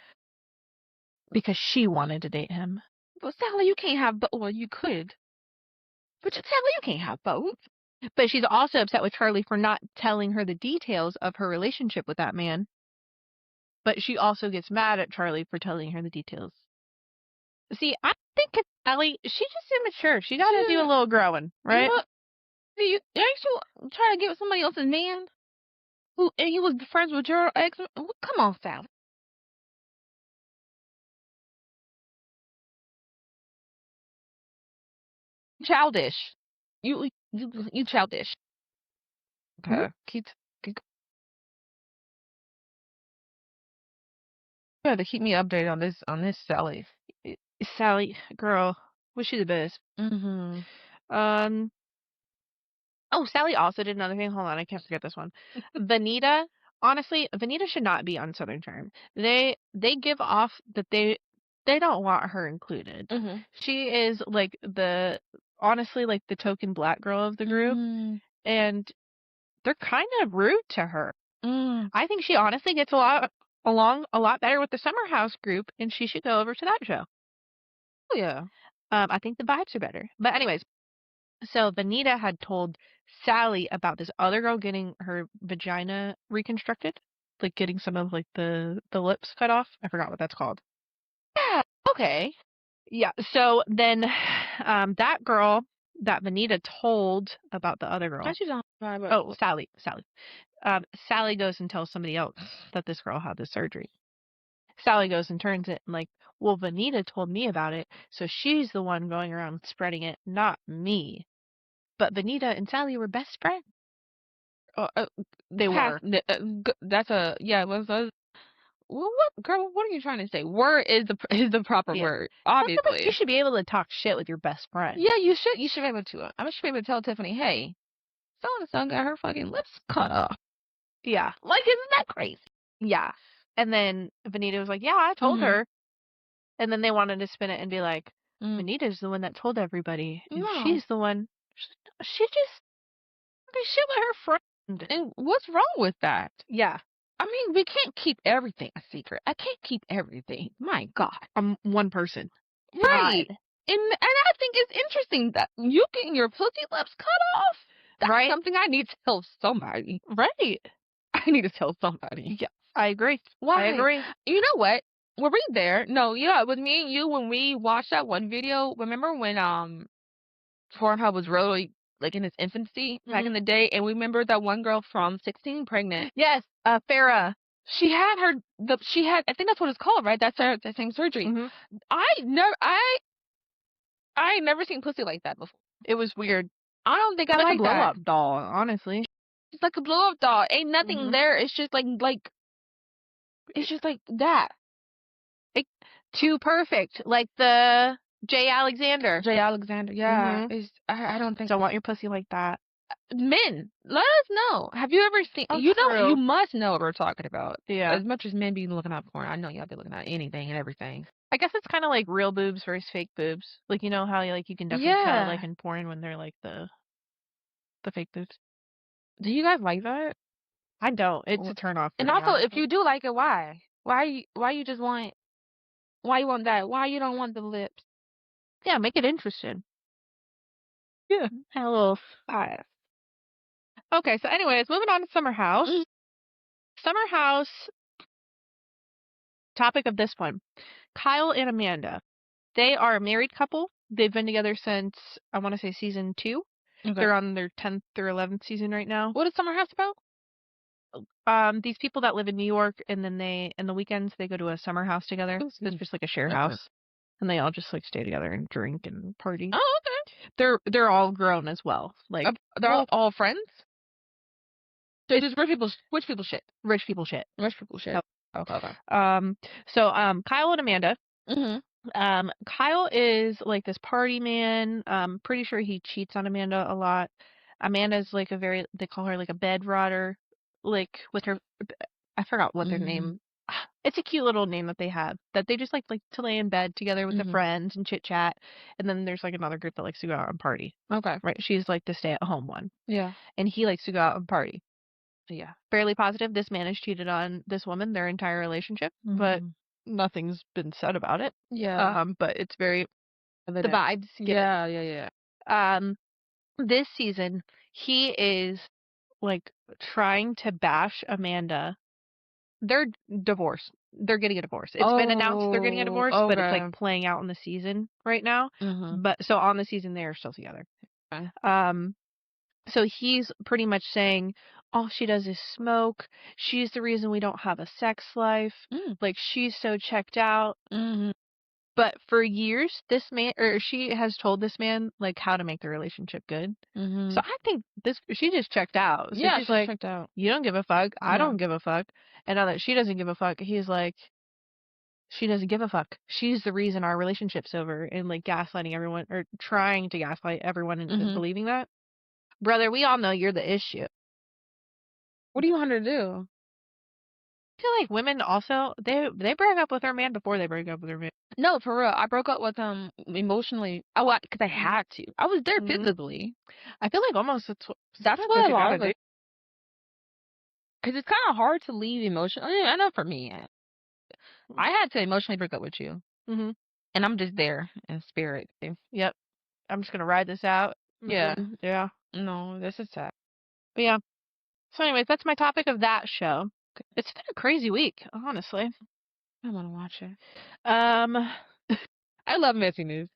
Because she wanted to date him. But Sally, you can't have both. Well, you could. But Sally, you can't have both. But she's also upset with Charlie for not telling her the details of her relationship with that man. But she also gets mad at Charlie for telling her the details. See, I think it's Ellie, she's just immature. She got to do a little growing, right? Look, you actually trying to get with somebody else's man who and you was friends with your ex? Come on, Sally. Childish. You childish. Okay. Keep you have to keep me updated on this Sally. Sally, girl, wish you the best. Mm-hmm. Oh, Sally also did another thing. Hold on, I can't forget this one. Vanita, honestly, Vanita should not be on Southern Charm. They give off that they don't want her included. Mm-hmm. She is like honestly like the token black girl of the group, and they're kind of rude to her. I think she honestly gets along a lot better with the Summer House group, and she should go over to that show. Oh yeah. I think the vibes are better. But anyways, so Vanita had told Sally about this other girl getting her vagina reconstructed, like getting some of like the lips cut off. I forgot what that's called. Yeah. Okay. Yeah. So then, that girl that Vanita told about the other girl. Sally. Sally goes and tells somebody else that this girl had the surgery. Sally goes and turns it and like, well, Vanita told me about it, so she's the one going around spreading it, not me. But Vanita and Sally were best friends. They were. That's a yeah. What girl? What are you trying to say? Word is the proper word. Obviously, you should be able to talk shit with your best friend. Yeah, you should. You should be able to. I should be able to tell Tiffany, hey, so and so got her fucking lips cut off. Yeah. Like, isn't that crazy? Yeah. And then Vanita was like, yeah, I told her. And then they wanted to spin it and be like, Vanita's the one that told everybody. And she's the one. She just shit with her friend. And what's wrong with that? Yeah. I mean, we can't keep everything a secret. I can't keep everything. My God. I'm one person. Right. God. And I think it's interesting that you getting your pussy lips cut off. That's something I need to tell somebody. Right. I need to tell somebody. Yeah, I agree. Why? I agree. You know what? Were we there? No, yeah, with me and you when we watched that one video. Remember when Pornhub was really like in its infancy back in the day, and we remember that one girl from 16 pregnant. Yes, Farrah. She had I think that's what it's called, right? That's the same surgery. I ain't never seen pussy like that before. It was weird. I don't think I like a blow up doll, honestly. It's like a blow up doll. Ain't nothing there. It's just like it's just like that. Too perfect. Like the Jay Alexander. Yeah. I don't think. Don't want your pussy like that. Men, let us know. Have you ever seen? You must know what we're talking about. Yeah. As much as men be looking at porn, I know y'all be looking at anything and everything. I guess it's kind of like real boobs versus fake boobs. Like, you know how like you can definitely tell like in porn when they're like the fake boobs. Do you guys like that? I don't. It's a turn off. And also, if you do like it, why? Why you just want? Why you want that? Why you don't want the lips? Yeah, make it interesting. Yeah. A little spice. Okay, so anyways, moving on to Summer House. Summer House, topic of this one. Kyle and Amanda. They are a married couple. They've been together since, I want to say, season 2. Okay. They're on their 10th or 11th season right now. What is Summer House about? These people that live in New York, and then in the weekends, they go to a summer house together. It's just like a share house. And they all just like stay together and drink and party. Oh, okay. They're all grown as well. Like they're all friends. So it's just rich people shit. Rich people shit. Yep. Okay. So Kyle and Amanda. Kyle is like this party man. Pretty sure he cheats on Amanda a lot. Amanda's like they call her like a bed rotter. Like with her, I forgot what their name. It's a cute little name that they have, that they just like to lay in bed together with their friends and chit chat. And then there's like another group that likes to go out and party. Okay. Right. She's like the stay at home one. Yeah. And he likes to go out and party. So yeah, fairly positive. This man has cheated on this woman their entire relationship, but nothing's been said about it. Yeah. But it's very the vibes. Yeah. This season he is like trying to bash Amanda they're divorced. They're getting a divorce. It's been announced they're getting a divorce, but it's like Okay. playing out in the season right now. But so on the season they are still together. Okay. So he's pretty much saying all she does is smoke. She's the reason we don't have a sex life. Like she's so checked out. But for years, this man or she has told this man like how to make the relationship good. So I think she just checked out. So Yeah, she's she's like, checked out. you don't give a fuck. I No. don't give a fuck. And now that she doesn't give a fuck, he's like, she doesn't give a fuck. She's the reason our relationship's over, and like gaslighting everyone or trying to gaslight everyone into believing that. Brother, we all know you're the issue. What do you want her to do? I feel like women also they break up with their man before they break up with their man. No, for real. I broke up with him emotionally. Oh, because I had to. I was there physically. I feel like almost That's sometimes what a you lot gotta of do. us. Because it's kind of hard to leave emotionally. I know for me, I had to emotionally break up with you, and I'm just there in spirit. Yep. I'm just gonna ride this out. Yeah. Yeah. No, this is sad. But yeah. So anyways, that's my topic of that show. It's been a crazy week, honestly. I want to watch it. Um, I love messy news.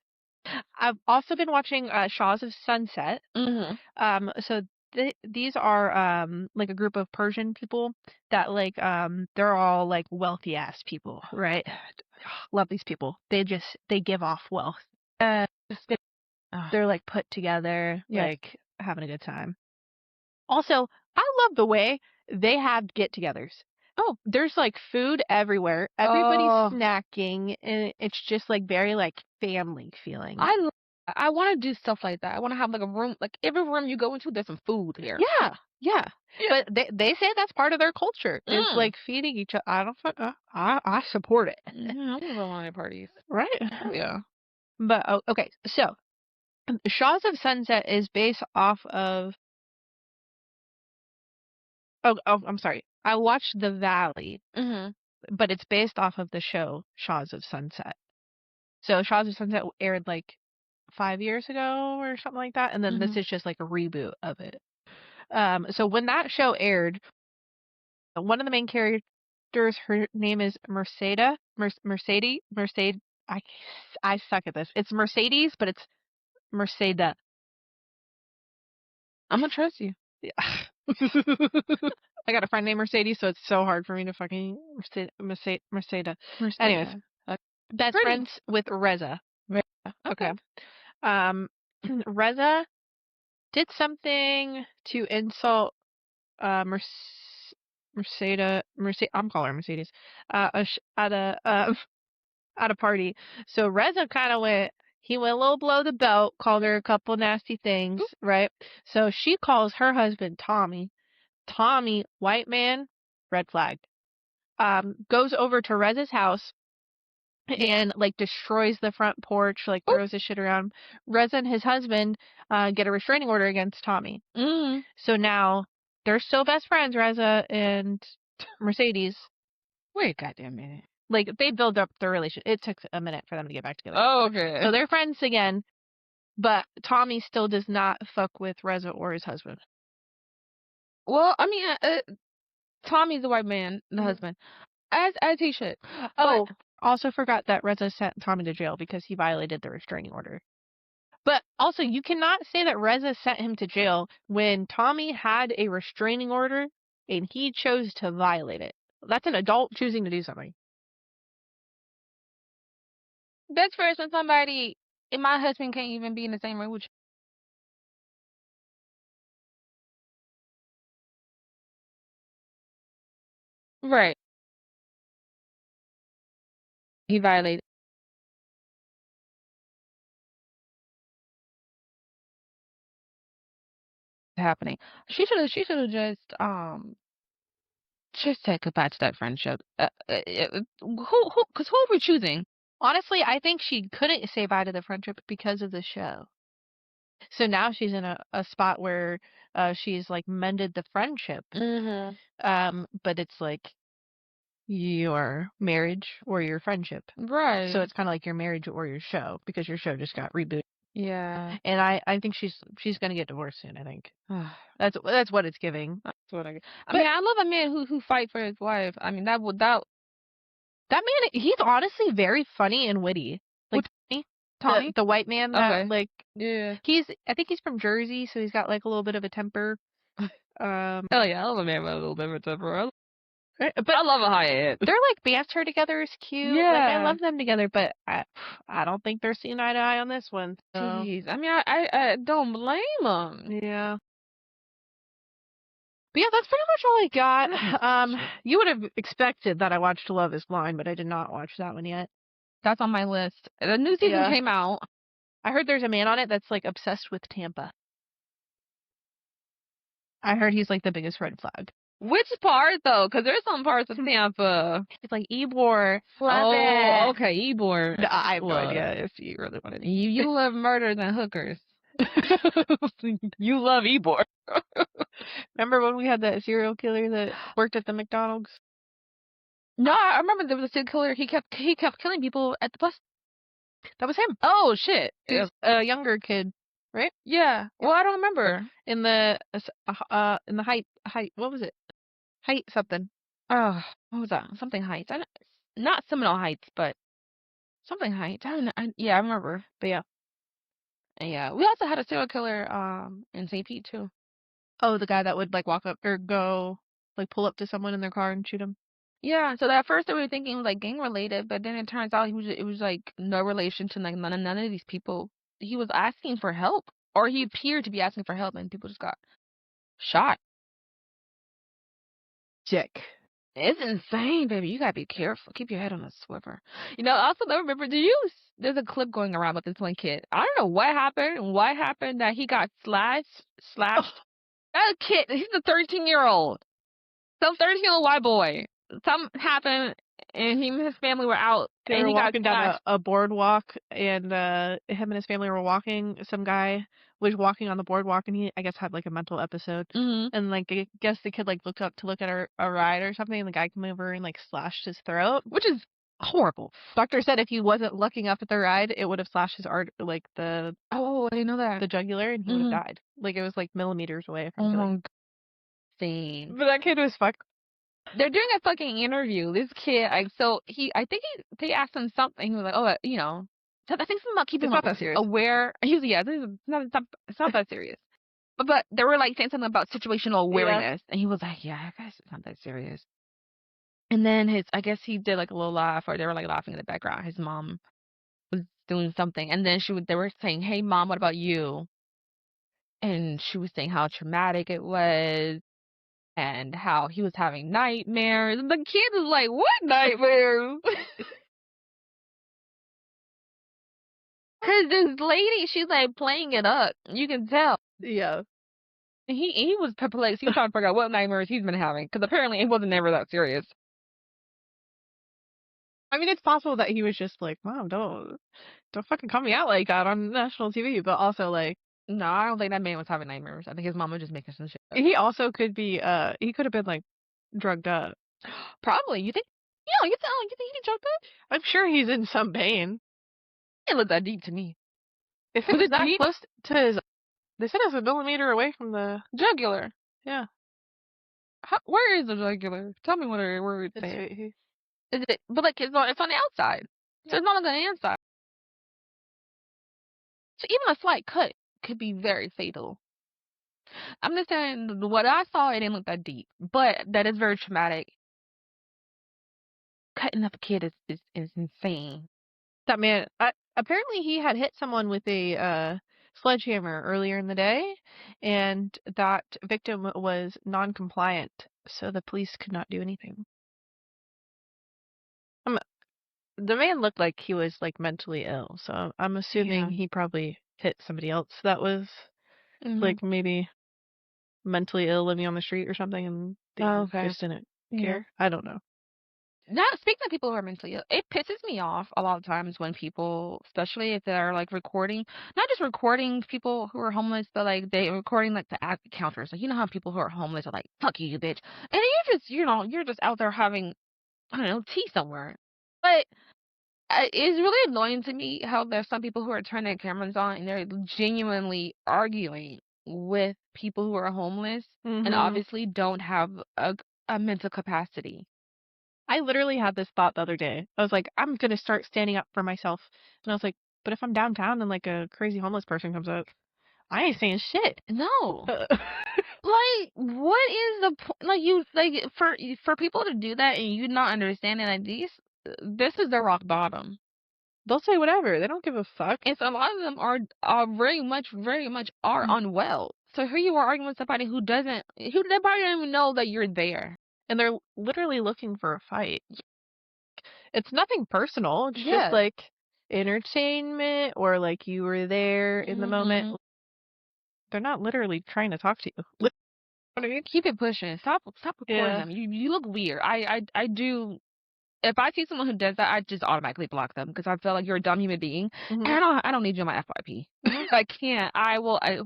I've also been watching Shaws of Sunset. So these are like a group of Persian people that like they're all like wealthy ass people, right? Love these people. They give off wealth. They're like put together, like having a good time. Also, I love the way they have get-togethers. Oh, there's like food everywhere. Everybody's snacking, and it's just like very like family feeling. I want to do stuff like that. I want to have like a room, like every room you go into, there's some food there. Yeah. But they say that's part of their culture is like feeding each other. I don't. I support it. I want to go on their parties. Right. Yeah. But okay, so Shaws of Sunset is based off of. Oh, I'm sorry. I watched The Valley, but it's based off of the show Shaws of Sunset. So Shaws of Sunset aired like 5 years ago or something like that, and then this is just like a reboot of it. So when that show aired, one of the main characters, her name is Mercedes. I suck at this. It's Mercedes, but it's Mercedes. I'm gonna trust you. Yeah. I got a friend named Mercedes, so it's so hard for me to fucking Mercedes. Anyways, best friends with Reza. Okay. Reza did something to insult Mercedes. I'm calling her Mercedes. At a party. So Reza kind of he went a little below the belt, called her a couple nasty things, right? So she calls her husband Tommy. Tommy, white man, red flag. Goes over to Reza's house and like destroys the front porch, like throws his shit around. Reza and his husband get a restraining order against Tommy. So now they're still best friends, Reza and Mercedes. Wait, goddamn minute. Like they build up their relationship. It took a minute for them to get back together. Oh, okay. So they're friends again, but Tommy still does not fuck with Reza or his husband. Well, I mean, Tommy's the white man, the husband, as he should. Oh, also forgot that Reza sent Tommy to jail because he violated the restraining order. But also, you cannot say that Reza sent him to jail when Tommy had a restraining order and he chose to violate it. That's an adult choosing to do something. Best friends with somebody, and my husband can't even be in the same room with you. Right. He violated. Happening. She should have just said goodbye to that friendship. Because who are we choosing? Honestly, I think she couldn't say bye to the friendship because of the show. So now she's in a spot where she's like mended the friendship. But it's like your marriage or your friendship. Right. So it's kind of like your marriage or your show because your show just got rebooted. Yeah. And I think she's gonna get divorced soon. I think that's what it's giving. That's what I But mean, I love a man who fight for his wife. I mean, that that man, he's honestly very funny and witty. Like with Tommy. the white man that Okay. like Yeah. I think he's from Jersey, so he's got like a little bit of a temper. Oh yeah, I love a man with a little different temper. But I love a high end. their like banter together is cute. Like I Yeah. love them together, but I don't think they're seeing eye to eye on this one. So. Jeez. I mean, I don't blame them. Yeah. But yeah, that's pretty much all I got. You would have expected that I watched Love is Blind, but I did not watch that one yet. That's on my list. The new season came out. I heard there's a man on it that's like obsessed with Tampa. I heard he's like the biggest red flag. Which part though? Because there's some parts of Tampa. It's like Ybor. Love it. Oh, okay, Ybor. No, I have no Well, idea if you really wanted to. You love murders and hookers. You love Ybor. Remember when we had that serial killer that worked at the McDonald's? No, I remember there was a serial killer. He kept killing people at the bus. That was him. Oh shit! He's a younger kid, right? Yeah. Well, I don't remember. In the height what was it? Height something. Oh, what was that? Something Heights. Not Seminole Heights, but something Heights. I don't know. Yeah, I remember. But yeah. And yeah, we also had a serial killer in St. Pete too. Oh, the guy that would like walk up or go like pull up to someone in their car and shoot him. Yeah, so at first they were thinking it was like gang related, but then it turns out it was like no relation to like none of these people. He was asking for help, or he appeared to be asking for help, and people just got shot. Dick. It's insane, baby. You gotta be careful. Keep your head on a swivel. I also don't remember. There's a clip going around with this one kid. I don't know what happened. What happened that he got slashed? Oh. That kid. He's a 13-year-old. Some 13-year-old white boy. Something happened, and him and his family were out. They were walking down a boardwalk, and him and his family were walking. Some guy was walking on the boardwalk, and he, I guess, had like a mental episode. Mm-hmm. And like, I guess the kid like looked up to look at a ride or something, and the guy came over and like slashed his throat, which is horrible. Doctor said if he wasn't looking up at the ride, it would have slashed his like the I didn't know that, the jugular, and he would have died. Like it was like millimeters away from killing. Insane. But that kid was They're doing a fucking interview. This kid, I think they asked him something. He was like, I think something about keeping not that serious. Aware. He was, it's not that serious. But they were like saying something about situational awareness, and he was like, yeah, I guess it's not that serious. And then I guess he did like a little laugh, or they were like laughing in the background. His mom was doing something, and then they were saying, hey mom, what about you? And she was saying how traumatic it was. And how he was having nightmares. And the kid is like, what nightmares? Because this lady, she's like playing it up. You can tell. Yeah. And he was perplexed. He was trying to figure out what nightmares he's been having. Because apparently it wasn't ever that serious. I mean, it's possible that he was just like, Mom, don't fucking call me out like that on national TV. But also like, no, I don't think that man was having nightmares. I think his mom was just making some shit up. He also could be, he could have been like drugged up. Probably. You think? You think he's drugged up? I'm sure he's in some pain. It looked that deep to me. If it was that close to his, they said it's a millimeter away from the jugular. Yeah. Where is the jugular? Tell me where it's at. Is it? But like it's on the outside, so it's not on the inside. So even a slight cut could be very fatal. I'm just saying, what I saw, it didn't look that deep, but that is very traumatic. Cutting up a kid is insane. That man, apparently he had hit someone with a sledgehammer earlier in the day, and that victim was non-compliant, so the police could not do anything. The man looked like he was like mentally ill, so I'm assuming he probably hit somebody else that was like maybe mentally ill living on the street or something, and they just didn't care. I don't know. Now, speaking of people who are mentally ill, it pisses me off a lot of times when people, especially if they're like recording, not just recording people who are homeless, but like they recording like the ad counters. Like, you know how people who are homeless are like, fuck you, bitch. And you're just, you're just out there having, I don't know, tea somewhere. But It's really annoying to me how there's some people who are turning their cameras on and they're genuinely arguing with people who are homeless and Mhm. obviously don't have a mental capacity. I literally had this thought the other day. I was like, I'm gonna start standing up for myself. And I was like, but if I'm downtown and like a crazy homeless person comes up, I ain't saying shit. No. Like, what is the point? Like, for people to do that and you not understanding like this is the rock bottom. They'll say whatever. They don't give a fuck. And so a lot of them are very much are unwell. So here you are arguing with somebody who they probably don't even know that you're there. And they're literally looking for a fight. It's nothing personal. It's just Yeah. like entertainment or like you were there in the moment. They're not literally trying to talk to you. Keep it pushing. Stop recording Yeah. them. You look weird. I do. If I see someone who does that, I just automatically block them because I feel like you're a dumb human being, and Mhm. I don't need you on my FYP. I can't.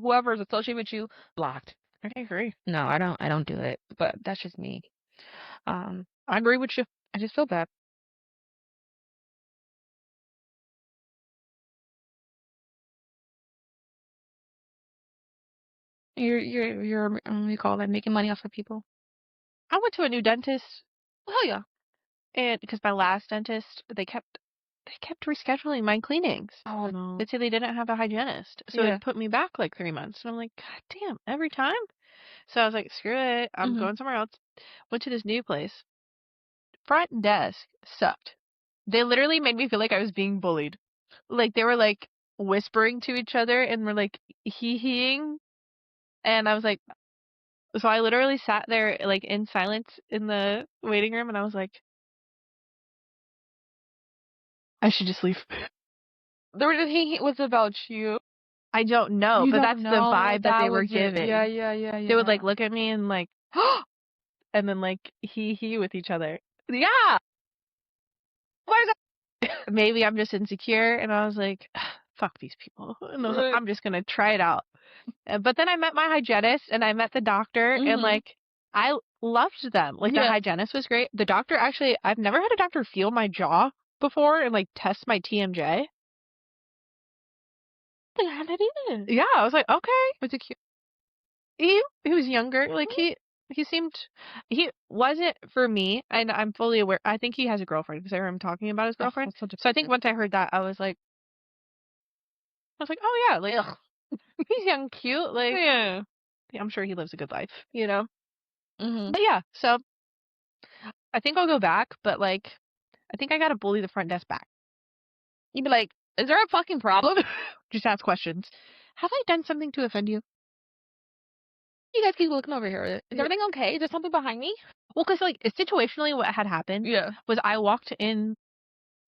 Whoever's associated with you, blocked. I agree. No, I don't do it. But that's just me. Um, I agree with you. I just feel bad. You're we call it making money off of people. I went to a new dentist, Oh yeah. and because my last dentist, they kept rescheduling my cleanings. Oh no. They said they didn't have a hygienist, so Yeah. it put me back like 3 months. And I'm like, God damn, every time. So I was like, screw it, I'm Mhm. going somewhere else. Went to this new place. Front desk sucked. They literally made me feel like I was being bullied. Like they were like whispering to each other and were like hee-heeing. And I was like, so I literally sat there like in silence in the waiting room and I was like, I should just leave. There was he was about you. I don't know, You but don't that's the know. vibe that they That were was it. Yeah, giving. yeah, yeah, They would like yeah. look at me and like, and then like hee with each other. Yeah. What is that? Maybe I'm just insecure. And I was like, fuck these people. And I was like, Right. I'm just going to try it out. But then I met my hygienist and I met the doctor and Mhm. like, I loved them. Like the Yeah. hygienist was great. The doctor actually, I've never had a doctor feel my jaw before and like test my TMJ. They had it in. Yeah. I was like, okay. Was it cute? He was younger. Like he seemed he wasn't for me, and I'm fully aware. I think he has a girlfriend because I heard him talking about his Oh, girlfriend. that's so So I think depressing. once I heard that, I was like, oh yeah, like ugh, he's young, cute. Like Yeah. I'm sure he lives a good life, you know. Mhm. But yeah, so I think I'll go back, but like I think I gotta bully the front desk back. You'd be like, "Is there a fucking problem? Just ask questions. Have I done something to offend you? You guys keep looking over here. Is Yeah. everything okay? Is there something behind me?" Well, because like situationally, what had happened Yeah. was I walked in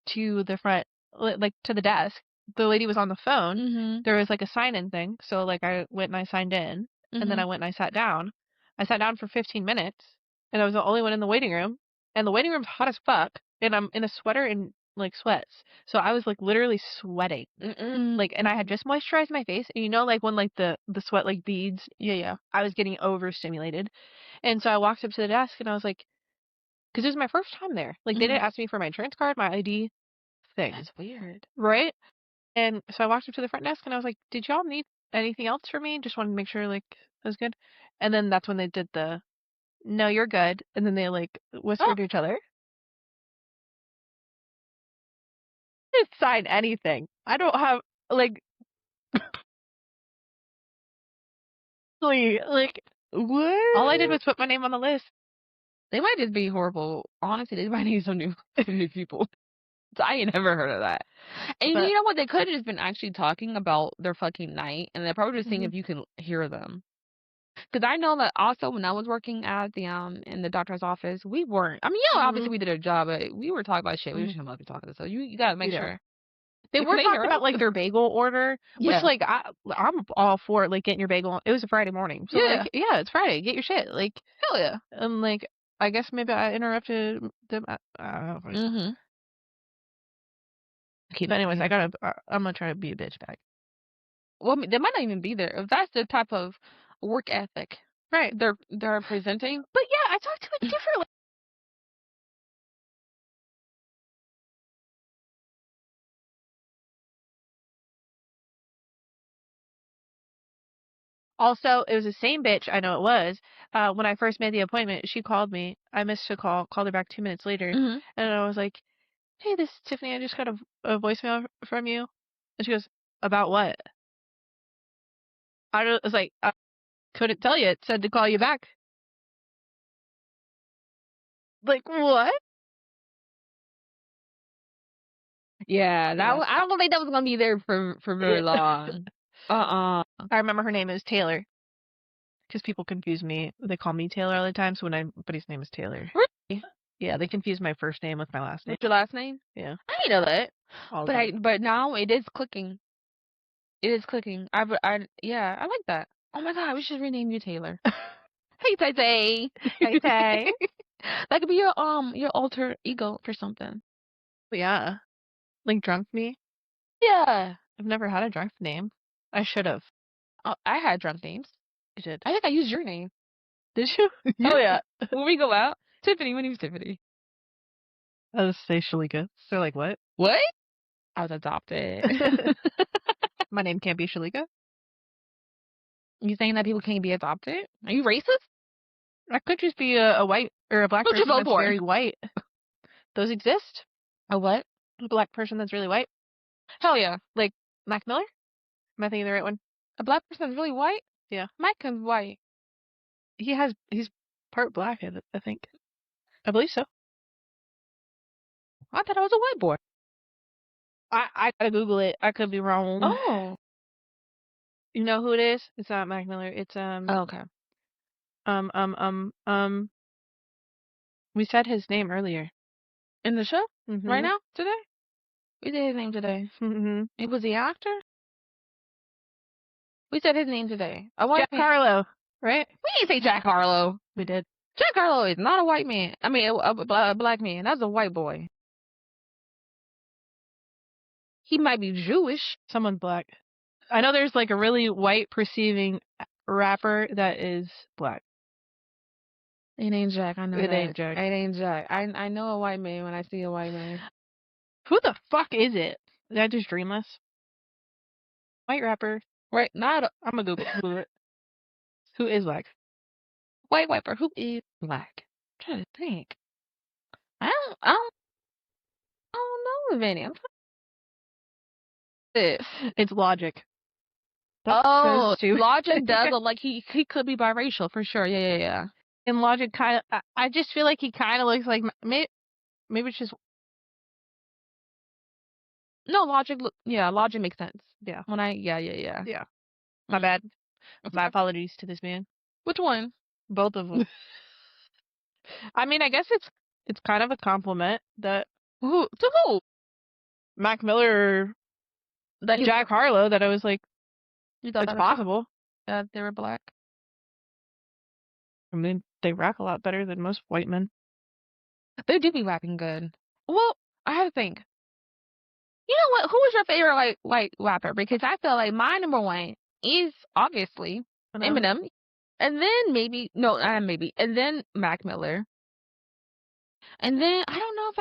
to the front, like to the desk. The lady was on the phone. Mhm. There was like a sign in thing. So like I went and I signed in and then I Mhm. went and I sat down. I sat down for 15 minutes and I was the only one in the waiting room. And the waiting room's hot as fuck. And I'm in a sweater and like sweats. So I was like literally sweating. Mm-mm. Like, and I had just moisturized my face. And you know, like when like the sweat like beads, Yeah, yeah. I was getting overstimulated. And so I walked up to the desk and I was like, because it was my first time there. Like they Mhm. didn't ask me for my insurance card, my ID, things. That's weird. Right? And so I walked up to the front desk and I was like, "Did y'all need anything else from me? Just wanted to make sure like it was good." And then that's when they did the, "No, you're good." And then they like Oh, whispered to each other. Just sign anything. I don't have like really like all I did what? was put my name on the list. They might just be horrible. Honestly, they might need some new people. I ain't never heard of that. And But you know what? They could have just been actually talking about their fucking night, and they're probably just seeing mhm, if you can hear them. Because I know that also when I was working at the in the doctor's office, we weren't. I mean, yeah, obviously mhm, we did our job, but we were talking about shit. We mhm, just shouldn't be talking. So you gotta make you know. sure. They Can were they hear talking about us? like their bagel order, which Yeah. like I'm all for like getting your bagel. It was a Friday morning. So like Yeah. yeah, it's Friday. Get your shit. Like Hell yeah. and like I guess maybe I interrupted them. I don't know. Mhm. Keep But it anyways, weird. I'm gonna try to be a bitch back. Well, I mean, they might not even be there. If that's the type of work ethic Right. they're presenting, But yeah, I talked to a different Also, it was the same bitch, I know it was. When I first made the appointment, she called me. I missed a call, called her back 2 minutes later, Mm-hmm. and I was like, "Hey, this is Tiffany. I just got a voicemail from you." And she goes, "About what?" Was like, "I couldn't tell you. It said to call you back." Like, what? Yeah, Yeah. I don't think that was gonna be there for very long. I remember her name is Taylor. Because people confuse me. They call me Taylor all the time, so but his name is Taylor. Really? Yeah, they confuse my first name with my last name. What's your last name? Yeah. I didn't know that. All the time. But now it is clicking. It is clicking. Yeah, I like that. Oh my God, we should rename you Taylor. Hey, Tay Tay. Hey, Tay. That could be your alter ego for something. Yeah. Like drunk me. Yeah. I've never had a drunk name. I should have. Oh, I had drunk names. You did. I think I used your name. Did you? Oh yeah. When we go out, Tiffany. My name's Tiffany. I was say Shalika. So like what? What? I was adopted. My name can't be Shalika. You saying that people can't be adopted? Are you racist? I could just be a white or a black What you person vote that's for? very white. Those exist. A what? A black person that's really white. Hell yeah. Like Mac Miller? Am I thinking the right one? A black person that's really white? Yeah. Mike is white. He's part black, I think. I believe so. I thought I was a white boy. I gotta Google it. I could be wrong. Oh. You know who it is? It's not Mac Miller. It's Oh, okay. we said his name earlier. In the show? Mm-hmm. Right now? Today? We did his name today. Mm-hmm. It was the actor? We said his name today. A white Jack man. Harlow, right? We didn't say Jack Harlow. We did. Jack Harlow is not a white man. I mean, a black man. That's a white boy. He might be Jewish. Someone black. I know there's like a really white perceiving rapper that is black. It ain't Jack. I know It that. ain't Jack. It ain't Jack. I know a white man when I see a white man. Who the fuck is it? Is that just Dreamless? White rapper. Right? Not a I'm gonna Google it. Who is black? white wiper. Who is black? I'm trying to think. I don't know of any. I'm trying to. It's Logic. Oh, Logic does look like he could be biracial for sure. Yeah. And Logic kind of, I just feel like he kind of looks like maybe it's just No, Logic. Logic makes sense. yeah. Yeah. My bad. My apologies to this man. Which one? Both of them. I mean, I guess it's kind of a compliment that Who to who? Mac Miller or That Jack Harlow that I was like, you thought it's that possible. they were black. I mean, they rap a lot better than most white men. They do be rapping good. Well, I have to think. You know what? Who was your favorite like white rapper? Because I feel like my number one is obviously Eminem, and then and then Mac Miller, and then I don't know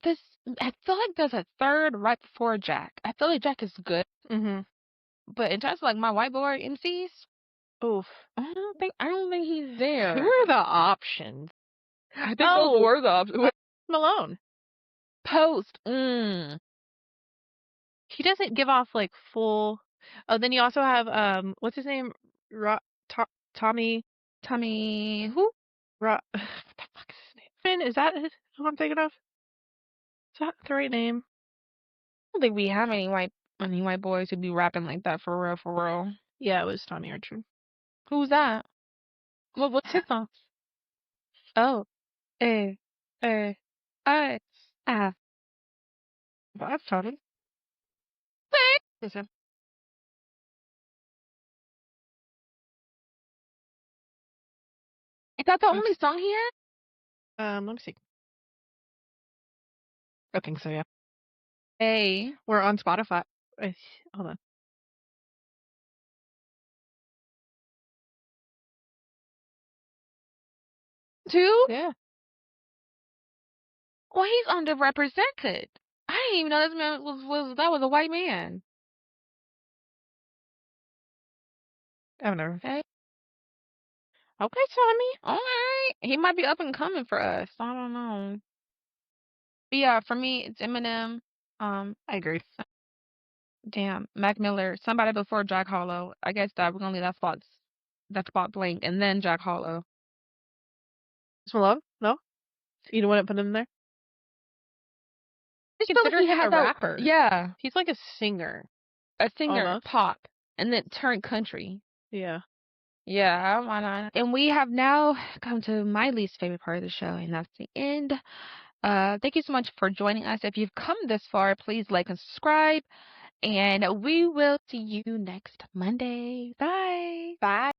if I feel like there's a third right before Jack. I feel like Jack is good, but in terms of like my white boy MCs, Oof. I don't think he's there. Who are the options? I think those were the options. Malone. Post. He doesn't give off like full. Oh, then you also have what's his name? Tommy. Who? What the fuck is his name? Finn, is that who I'm thinking of? Is that the right name? I don't think we have any white boys who be rapping like that for real. Yeah, it was Tommy Archer. Who's that? What's his song? Oh. Ah. Well, that's Tommy. Listen. Is that the only song he had? Let me see. I think so, yeah. Hey. We're on Spotify. Hold on. Two? Yeah. Well, he's underrepresented. I didn't even know this man was a white man. I've never. Okay. Okay, Tommy. All right. He might be up and coming for us. I don't know. But yeah, for me, it's Eminem. I agree. Damn, Mac Miller. Somebody before Jack Harlow. I guess that we're gonna leave that spot blank, and then Jack Harlow. Post Malone? No, you don't want to put him there. I just feel like Considered he him a had that. rapper. Yeah, He's like a singer. a singer, Almost. pop, and then turned country. Yeah. Yeah, why not? And we have now come to my least favorite part of the show, and that's the end. Thank you so much for joining us. If you've come this far, please like and subscribe, and we will see you next Monday. Bye. Bye.